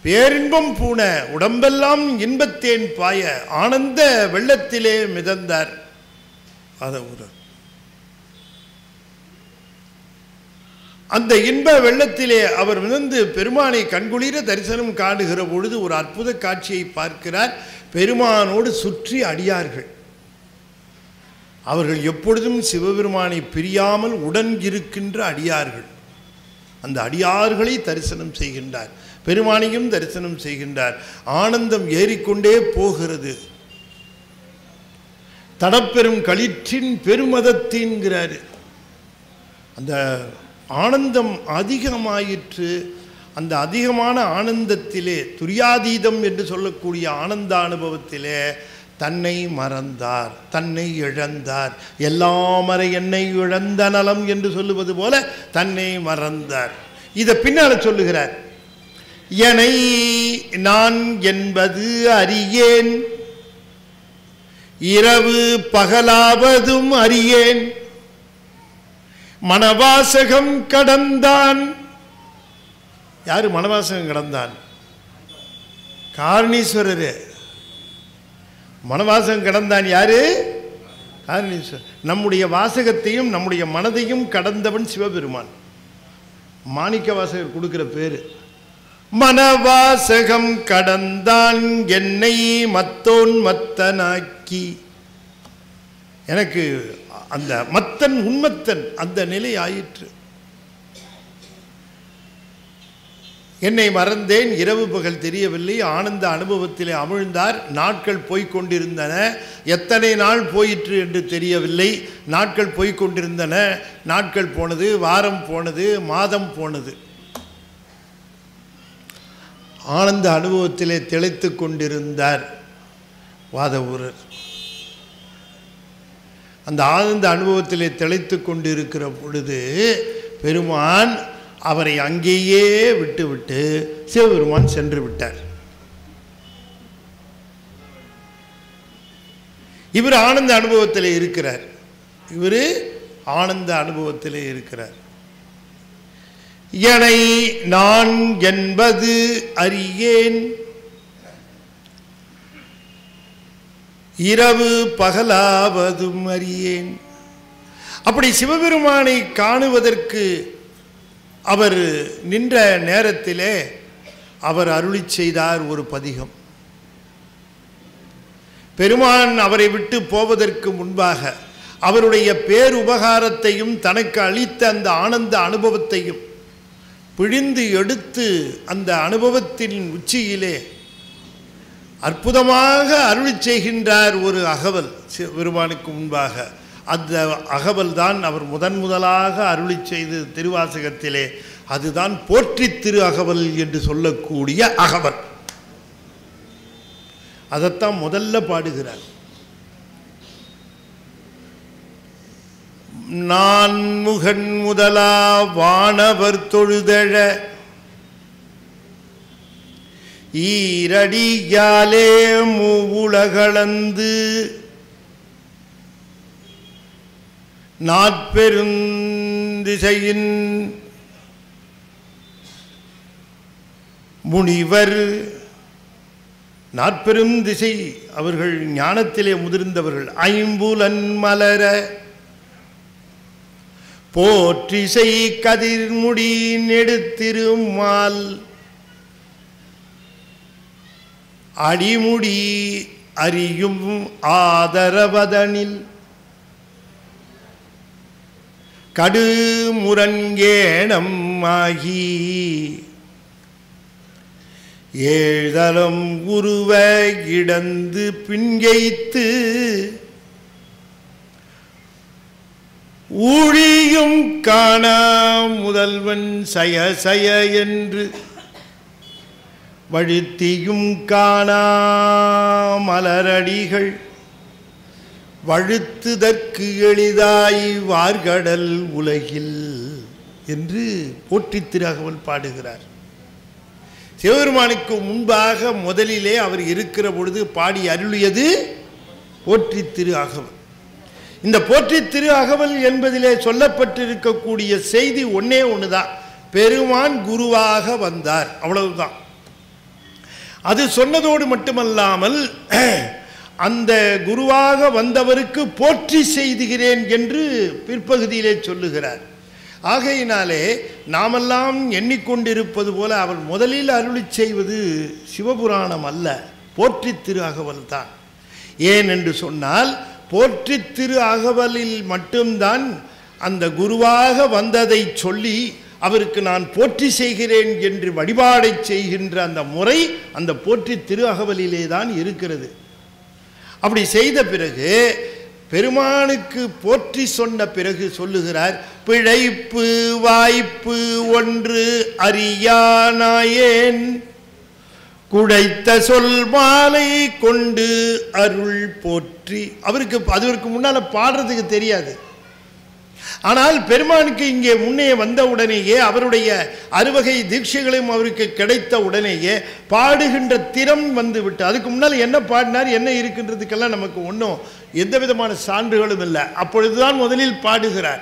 பேரின்பம் பூண உடம்பெல்லாம் இன்பத்தேன் பாய ஆனந்த வெள்ளத்திலே மிதந்தார் வாதவூரர். அந்த இன்ப வெள்ளத்திலே அவர் மிதந்து பெருமானை கண்குளிர தரிசனம் காணுகிற பொழுது ஒரு அற்புத காட்சியை பார்க்கிறார். பெருமானோடு சுற்றி அடியார்கள். அவர்கள் எப்பொழுதும் சிவபெருமானை பிரியாமல் உடன் இருக்கின்ற அடியார்கள். அந்த அடியார்களை தரிசனம் செய்கின்றார். பெருமானையும் தரிசனம் செய்கின்றார். ஆனந்தம் ஏறிக்கொண்டே போகிறது. தடப்பெரும் களிற்றின் பெருமதத்தின்கிறார். அந்த ஆனந்தம் அதிகமாயிற்று. அந்த அதிகமான ஆனந்தத்திலே துரியாதீதம் என்று சொல்லக்கூடிய ஆனந்த அனுபவத்திலே தன்னை மறந்தார், தன்னை இழந்தார். எல்லாமறை என்னை இழந்த நலம் என்று சொல்லுவது போல தன்னை மறந்தார். இதை பின்னால சொல்லுகிறார். என்னை நான் என்பது அறியேன், இரவு பகலாவதும் அறியேன், மனவாசகம் கடந்தான். யாரு மனவாசகம் கடந்தான்? காரணீஸ்வரர். மனவாசகம் கடந்தான் யாரு? காரணீஸ்வரர். நம்முடைய வாசகத்தையும் நம்முடைய மனதையும் கடந்தவன் சிவபெருமான். மாணிக்க வாசகர் கொடுக்கிற பேரு. மனவாசகம் கடந்தான் என்னை மத்தோன் மத்தனாக்கி. எனக்கு அந்த மத்தன் உன்மத்தன் அந்த நிலை ஆயிற்று. என்னை மறந்தேன், இரவு பகல் தெரியவில்லை, ஆனந்த அனுபவத்திலே அமிழ்ந்தார். நாட்கள் போய்கொண்டிருந்தன. எத்தனை நாள் போயிற்று என்று தெரியவில்லை. நாட்கள் போய்கொண்டிருந்தன. நாட்கள் போனது, வாரம் போனது, மாதம் போனது. ஆனந்த அனுபவத்திலே திளைத்து கொண்டிருந்தார் வாதவூரர். அந்த ஆனந்த அனுபவத்திலே திளைத்து கொண்டிருக்கிற பொழுது பெருமான் அவரை அங்கேயே விட்டுவிட்டு சிவபெருமான் சென்று விட்டார். இவர் ஆனந்த அனுபவத்திலே இருக்கிறார். இவர் ஆனந்த அனுபவத்திலே இருக்கிறார். என்னை நான் என்பது அறியேன், இரவு பகலாவதும் அறியேன். அப்படி சிவபெருமானை காணுவதற்கு அவர் நின்ற நேரத்திலே அவர் அருளி செய்தார் ஒரு பதிகம். பெருமான் அவரை விட்டு போவதற்கு முன்பாக அவருடைய பேருபகாரத்தையும் தனக்கு அளித்த அந்த ஆனந்த அனுபவத்தையும் பிழிந்து எடுத்து அந்த அனுபவத்தின் உச்சியிலே அற்புதமாக அருளி செய்கின்றார் ஒரு அகவல் பெருமானுக்கு முன்பாக. அந்த அகவல் தான் அவர் முதலாக அருளி செய்து திருவாசகத்திலே. அதுதான் போற்றி திரு அகவல் என்று சொல்லக்கூடிய அகவல். அதைத்தான் முதல்ல பாடுகிறார். நான் முகன் முதலா வானவர் தொழுதழ ஈரடியாலே மூவுலகளந்து நாற்பெருந்திசையின் முனிவர், நாற்பெரும் திசை அவர்கள் ஞானத்திலே முதிர்ந்தவர்கள். ஐம்புலன் மலர போற்றிசை கதிர்முடி நெடுத்திருமால் அடிமுடி அறியும் ஆதரவதனில் கடுமுரங்கேணம் ஆகி ஏழ்தலம் உருவ இடந்து பின்கைத்து ஊழியும் காணா முதல்வன் சய சய என்று வழுத்தியும் காணா மலரடிகள் வழுத்துதற்கு எளிதாய் வார்கடல் உலகில் என்று போற்றி திருஅகவல் பாடுகிறார். சிவபெருமானுக்கு முன்பாக முதலிலே அவர் இருக்கிற பொழுது பாடி அருளியது போற்றி திரு அகவல். இந்த போற்றி திரு அகவல் என்பதிலே சொல்லப்பட்டிருக்கக்கூடிய செய்தி ஒன்னே ஒண்ணுதான், பெருமான் குருவாக வந்தார், அவ்வளவுதான். அது சொன்னதோடு மட்டுமல்லாமல் அந்த குருவாக வந்தவருக்கு போற்றி செய்துகிறேன் என்று பிற்பகுதியிலே சொல்லுகிறார். ஆகையினாலே நாமெல்லாம் எண்ணிக்கொண்டிருப்பது போல அவர் முதலில் அருளி செய்வது சிவபுராணம் அல்ல, போற்றி திரு அகவல் தான். ஏன் என்று சொன்னால் போற்றி திரு அகவலில் மட்டும்தான் அந்த குருவாக வந்ததை சொல்லி அவருக்கு நான் போற்றி செய்கிறேன் என்று வழிபாடை செய்கின்ற அந்த முறை அந்த போற்றி திரு அகவலிலே தான் இருக்கிறது. அப்படி செய்த பிறகு பெருமானுக்கு போற்றி சொன்ன பிறகு சொல்லுகிறார், பிழைப்பு வாய்ப்பு ஒன்று அறியானாயேன் குடைத்த சொல் மாலை கொண்டு அருள் போற்றி. அவருக்கு அதற்கு முன்னால பாடுறதுக்கு தெரியாது. ஆனால் பெருமானுக்கு இங்கே முன்னே வந்த உடனேயே அவருடைய அறுவகை தீட்சைகளையும் அவருக்கு கிடைத்த உடனேயே பாடுகின்ற திறம் வந்து விட்டு, அதுக்கு முன்னால் என்ன பாடினார் என்ன இருக்கின்றதுக்கெல்லாம் நமக்கு ஒன்றும் எந்த விதமான சான்றுகளும் இல்லை. அப்பொழுதுதான் முதலில் பாடுகிறார்.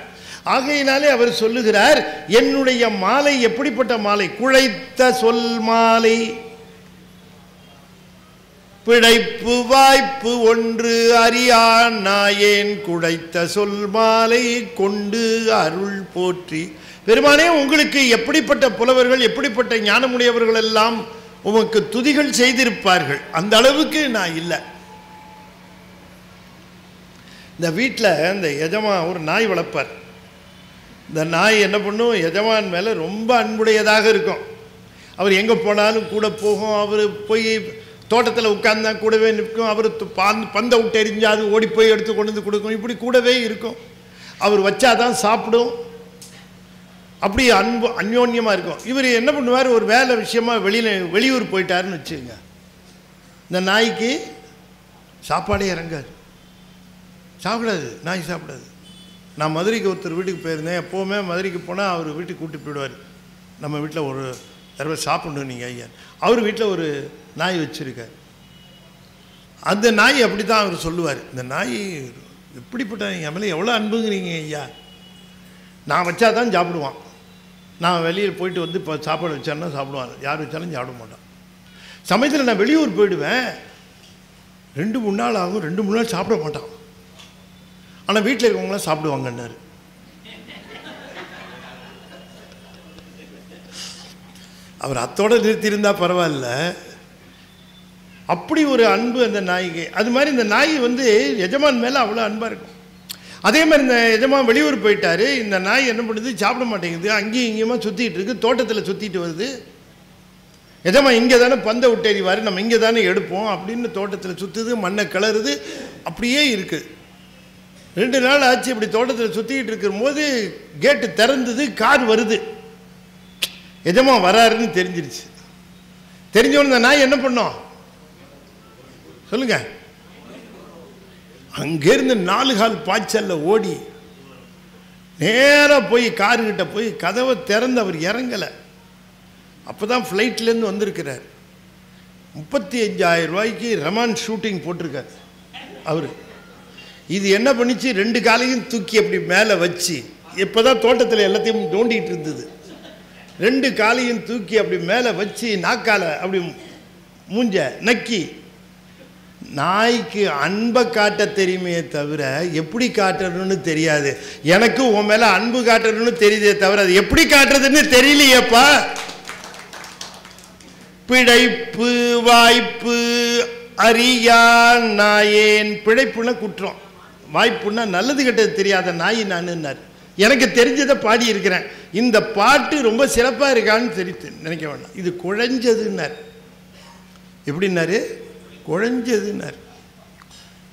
ஆகையினாலே அவர் சொல்லுகிறார், என்னுடைய மாலை எப்படிப்பட்ட மாலை, குழைத்த சொல் மாலை, பிழைப்பு வாய்ப்பு ஒன்று அறியான் நாயேன் குழைத்த சொல் மாலை கொண்டு அருள் போற்றி. பெருமானே, உங்களுக்கு எப்படிப்பட்ட புலவர்கள் எப்படிப்பட்ட ஞானமுடையவர்கள் எல்லாம் உமக்கு துதிகள் செய்திருப்பார்கள், அந்த அளவுக்கு நான் இல்லை. இந்த வீட்டில் இந்த எஜமான் ஒரு நாய் வளர்ப்பார். இந்த நாய் என்ன பண்ணும், எஜமான் மேலே ரொம்ப அன்புடையதாக இருக்கும். அவர் எங்கே போனாலும் கூட போகும். அவர் போய் தோட்டத்தில் உட்கார்ந்தா கூடவே நிற்கும். அவர் பந்தை விட்டு எரிஞ்சா அது ஓடி போய் எடுத்து கொண்டு வந்து கொடுக்கும். இப்படி கூடவே இருக்கும். அவர் வச்சாதான் சாப்பிடும். அப்படி அன்பு அந்யோன்யமாக இருக்கும். இவர் என்ன பண்ணுவார், ஒரு வேலை விஷயமா வெளியூர் போயிட்டாருன்னு வச்சுங்க, இந்த நாய்க்கு சாப்பாடே இறங்காது, சாப்பிடாது, நாய் சாப்பிடாது. நான் மதுரைக்கு ஒருத்தர் வீட்டுக்கு போயிருந்தேன். எப்போவுமே மதுரைக்கு போனால் அவர் வீட்டுக்கு கூப்பிட்டு போயிடுவார். நம்ம வீட்டில் ஒரு தடவை சாப்பிடணும் நீங்கள் ஐயா. அவர் வீட்டில் ஒரு நாய் வச்சுருக்கார். அந்த நாய் அப்படி தான் அவர் சொல்லுவார், இந்த நாய் எப்படிப்பட்ட என் மேலே எவ்வளோ அன்புங்கிறீங்க ஐயா, நான் வச்சா தான் சாப்பிடுவான். நான் வெளியில் போயிட்டு வந்து இப்போ சாப்பாடு வச்சான்னா சாப்பிடுவான், யார் வச்சாலும் சாப்பிட மாட்டான். சமயத்தில் நான் வெளியூர் போயிடுவேன், 2-3 நாள் ஆகும், 2-3 நாள் சாப்பிட மாட்டான். ஆனால் வீட்டில் இருக்கவங்களாம் சாப்பிடுவாங்கன்னாரு. அவர் அத்தோடு நிறுத்தியிருந்தால் பரவாயில்ல, அப்படி ஒரு அன்பு அந்த நாய்க்கு. அது மாதிரி இந்த நாய் வந்து எஜமான் மேலே அவ்வளோ அன்பாக இருக்கும். அதே மாதிரி இந்த எஜமான் வெளியூர் போயிட்டார். இந்த நாய் என்ன பண்ணுது, சாப்பிட மாட்டேங்குது, அங்கேயும் இங்கேயுமா சுற்றிட்டு இருக்கு, தோட்டத்தில் சுற்றிட்டு வருது. எஜமான் இங்கே தானே பந்தை விட்டு எறிவார், நம்ம இங்கே தானே எடுப்போம் அப்படின்னு தோட்டத்தில் சுற்றுது, மண்ணை கிளறுது, அப்படியே இருக்குது. 2 நாள் ஆச்சு இப்படி தோட்டத்தில் சுற்றிக்கிட்டு இருக்கும்போது கேட்டு திறந்தது, கார் வருது. எஜமான் வராருன்னு தெரிஞ்சிருச்சு. தெரிஞ்சவொன்னு இந்த நாய் என்ன பண்ணோம் சொல்லுங்க, அங்கேருந்து 4 கால் பாய்ச்சல்ல ஓடி நேராக போய் காருக்கிட்ட போய் கதவை திறந்து அவர் இறங்கலை. அப்போ தான் ஃப்ளைட்லேருந்து வந்திருக்கிறார். 35,000 ரூபாய்க்கு ரமான் ஷூட்டிங் போட்டிருக்கார் அவர். இது என்ன பண்ணிச்சு, 2 காலையும் தூக்கி அப்படி மேலே வச்சு, இப்போ தான் தோட்டத்தில் எல்லாத்தையும் தோண்டிகிட்டு இருந்தது, 2 காலையும் தூக்கி அப்படி மேலே வச்சு நாக்கால அப்படி மூஞ்ச நக்கி, நாய்க்கு அன்பை காட்ட தெரியுமே தவிர எப்படி காட்டுறதுன்னு தெரியாது. எனக்கு உன் மேலே அன்பு காட்டுறதுன்னு தெரியுதே தவிர அது எப்படி காட்டுறதுன்னு தெரியலையேப்பா. பிழைப்பு வாய்ப்பு அறியா நாயேன். பிழைப்புன்னா குற்றம், வாய்ப்புன்னா நல்லது கெட்டது தெரியாத நாய் நானுன்னார். எனக்கு தெரிஞ்சதை பாடி இருக்கிறேன். இந்த பாட்டு ரொம்ப சிறப்பாக இருக்கான்னு நினைக்க வேண்டாம். இது குழஞ்சதுன்னார். எப்படின்னாரு? குழஞ்சதுன்னார்.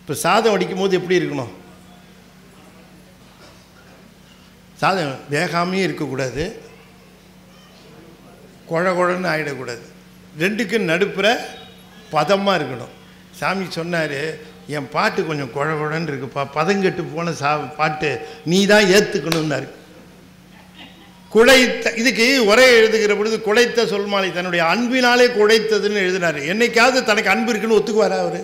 இப்போ சாதம் வடிக்கும் போது எப்படி இருக்கணும்? சாதம் வேகாமையும் இருக்கக்கூடாது, குழ குழன்னு ஆகிடக்கூடாது, 2க்கும் நடுப்புற பதமாக இருக்கணும். சாமி சொன்னார், என் பாட்டு கொஞ்சம் குழ குழன்னு இருக்குப்பா, பதங்கெட்டு போன பாட்டு நீ தான் ஏற்றுக்கணும்னாரு. குழைத்த, இதுக்கு உரை எழுதுகிற பொழுது குழைத்த சொல்மாலை தன்னுடைய அன்பினாலே குழைத்ததுன்னு எழுதினார். என்னைக்காவது தனக்கு அன்பு இருக்குன்னு ஒத்துக்குவாரா அவர்?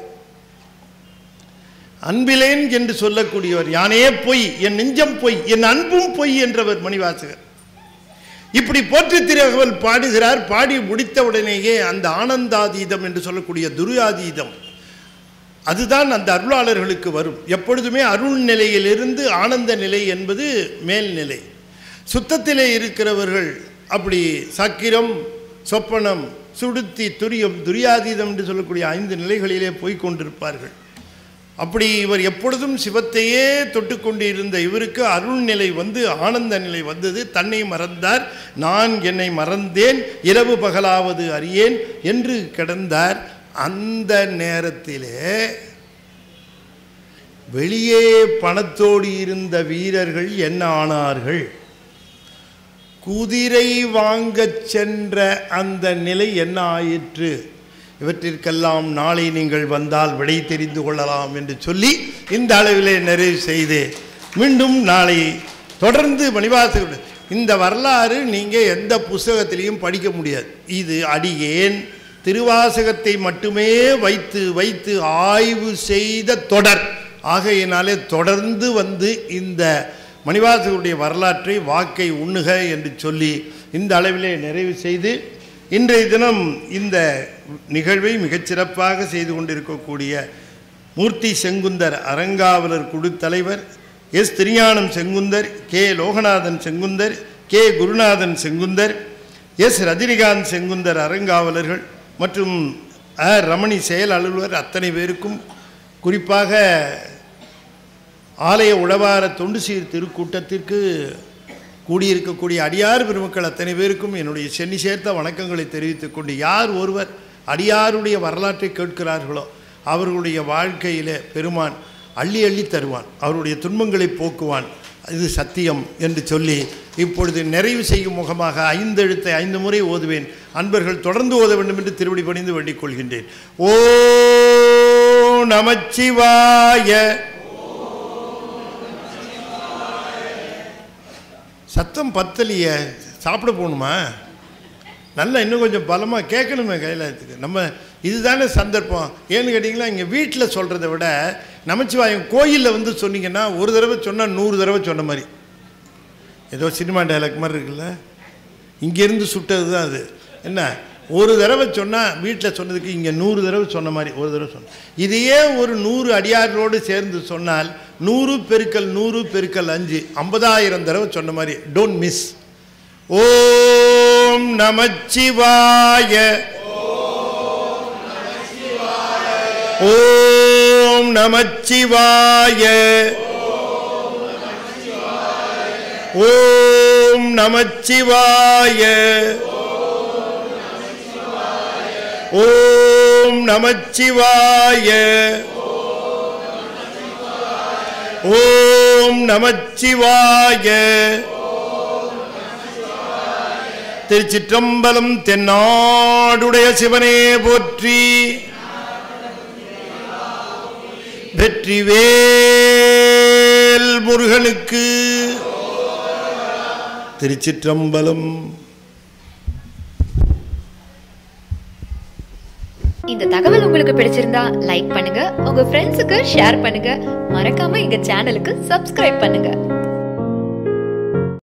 அன்பிலேன் என்று சொல்லக்கூடியவர். யானே பொய், என் நெஞ்சம் பொய், என் அன்பும் பொய் என்றவர் மணிவாசகர். இப்படி போற்றி திருவள்ளுவர் பாடுகிறார். பாடி முடித்தவுடனேயே அந்த ஆனந்தாதீதம் என்று சொல்லக்கூடிய துரியாதீதம், அதுதான் அந்த அருளாளர்களுக்கு வரும். எப்பொழுதுமே அருள் நிலையிலிருந்து ஆனந்த நிலை என்பது மேல்நிலை. சுத்தத்திலே இருக்கிறவர்கள் அப்படி சக்கிரம், சொப்பனம், சுடுத்தி, துரியம், துரியாதீதம் என்று சொல்லக்கூடிய 5 நிலைகளிலே போய்கொண்டிருப்பார்கள். அப்படி இவர் எப்பொழுதும் சிவத்தையே தொட்டுக்கொண்டு இருந்த இவருக்கு அருள் நிலை வந்து ஆனந்த நிலை வந்தது. தன்னை மறந்தார். நான் என்னை மறந்தேன், இரவு பகலாவது அறியேன் என்று கிடந்தார். அந்த நேரத்திலே வெளியே பணத்தோடு இருந்த வீரர்கள் என்ன ஆனார்கள்? குதிரை வாங்கச் சென்ற அந்த நிலை என்ன ஆயிற்று? இவற்றிற்கெல்லாம் நாளை நீங்கள் வந்தால் விடை தெரிந்து கொள்ளலாம் என்று சொல்லி இந்த அளவிலே நிறைவு செய்து மீண்டும் நாளை தொடர்ந்து மணிவாசகர். இந்த வரலாறு நீங்கள் எந்த புஸ்தகத்திலையும் படிக்க முடியாது. இது அடியேன் திருவாசகத்தை மட்டுமே வைத்து வைத்து ஆய்வு செய்த தொடர். ஆகையினாலே தொடர்ந்து வந்து இந்த மணிவாசகருடைய வரலாற்றை வாக்கை உண்ணுக என்று சொல்லி இந்த அளவிலே நிறைவு செய்து இன்றைய தினம் இந்த நிகழ்வை மிகச்சிறப்பாக செய்து கொண்டிருக்கக்கூடிய மூர்த்தி செங்குந்தர் அறங்காவலர் குழு தலைவர் S. Thirugnanam Sengunthar, K. Loganathan Sengunthar, K. Gurunathan Sengunthar, S. Rajinikanth Sengunthar அறங்காவலர்கள் மற்றும் ரமணி செயல் அலுவலர் அத்தனை பேருக்கும், குறிப்பாக ஆலய உழவார தொண்டு சீர் திருக்கூட்டத்திற்கு கூடியிருக்கக்கூடிய அடியார் பெருமக்கள் அத்தனை பேருக்கும் என்னுடைய சென்னி சேர்த்த வணக்கங்களை தெரிவித்துக் கொண்டு, யார் ஒருவர் அடியாருடைய வரலாற்றை கேட்கிறார்களோ அவர்களுடைய வாழ்க்கையில் பெருமான் அள்ளி அள்ளி தருவான், அவருடைய துன்பங்களை போக்குவான், இது சத்தியம் என்று சொல்லி இப்பொழுது நிறைவு செய்யும் முகமாக 5 எழுத்தை 5 முறை ஓதுவேன். அன்பர்கள் தொடர்ந்து ஓத வேண்டும் என்று திருவடி பணிந்து வேண்டிக் கொள்கின்றேன். ஓ நமச்சிவாய. சத்தம் பத்தலையே, சாப்பிட போகணுமா? நல்லா இன்னும் கொஞ்சம் பலமாக கேட்கணுமே கைலாயத்துக்கு. நம்ம இதுதானே சந்தர்ப்பம். ஏன்னு கேட்டிங்கன்னா, இங்கே வீட்டில் சொல்கிறத விட நமச்சிவாயம் கோயிலில் வந்து சொன்னீங்கன்னா ஒரு தடவை சொன்னால் 100 தடவை சொன்ன மாதிரி. ஏதோ சினிமா டைலாக் மாதிரி இருக்குல்ல, இங்கேருந்து சுட்டது தான் அது. என்ன, ஒரு தடவை சொன்னால் வீட்டில் சொன்னதுக்கு இங்கே 100 தடவை சொன்ன மாதிரி ஒரு தடவை சொன்ன. இதையே ஒரு 100 அடியார்களோடு சேர்ந்து சொன்னால் 100 பெருக்கல் 100 பெருக்கல் 5 50,000 தடவை சொன்ன மாதிரி. Don't miss. ஓம் நமச்சிவாய. ஓம் நமச்சிவாய. ஓம் நமச்சிவாய. ஓம் நமச்சிவாய. ஓம் நமச்சிவாய. திருச்சிற்றம்பலம். தென்னாடுடைய சிவனே போற்றி. வெற்றிவேல் முருகனுக்கு. திருச்சிற்றம்பலம். இந்த தகவல் உங்களுக்கு பிடிச்சிருந்தா லைக் பண்ணுங்க, உங்க ஃப்ரெண்ட்ஸுக்கு ஷேர் பண்ணுங்க, மறக்காம எங்க சேனலுக்கு சப்ஸ்கிரைப் பண்ணுங்க.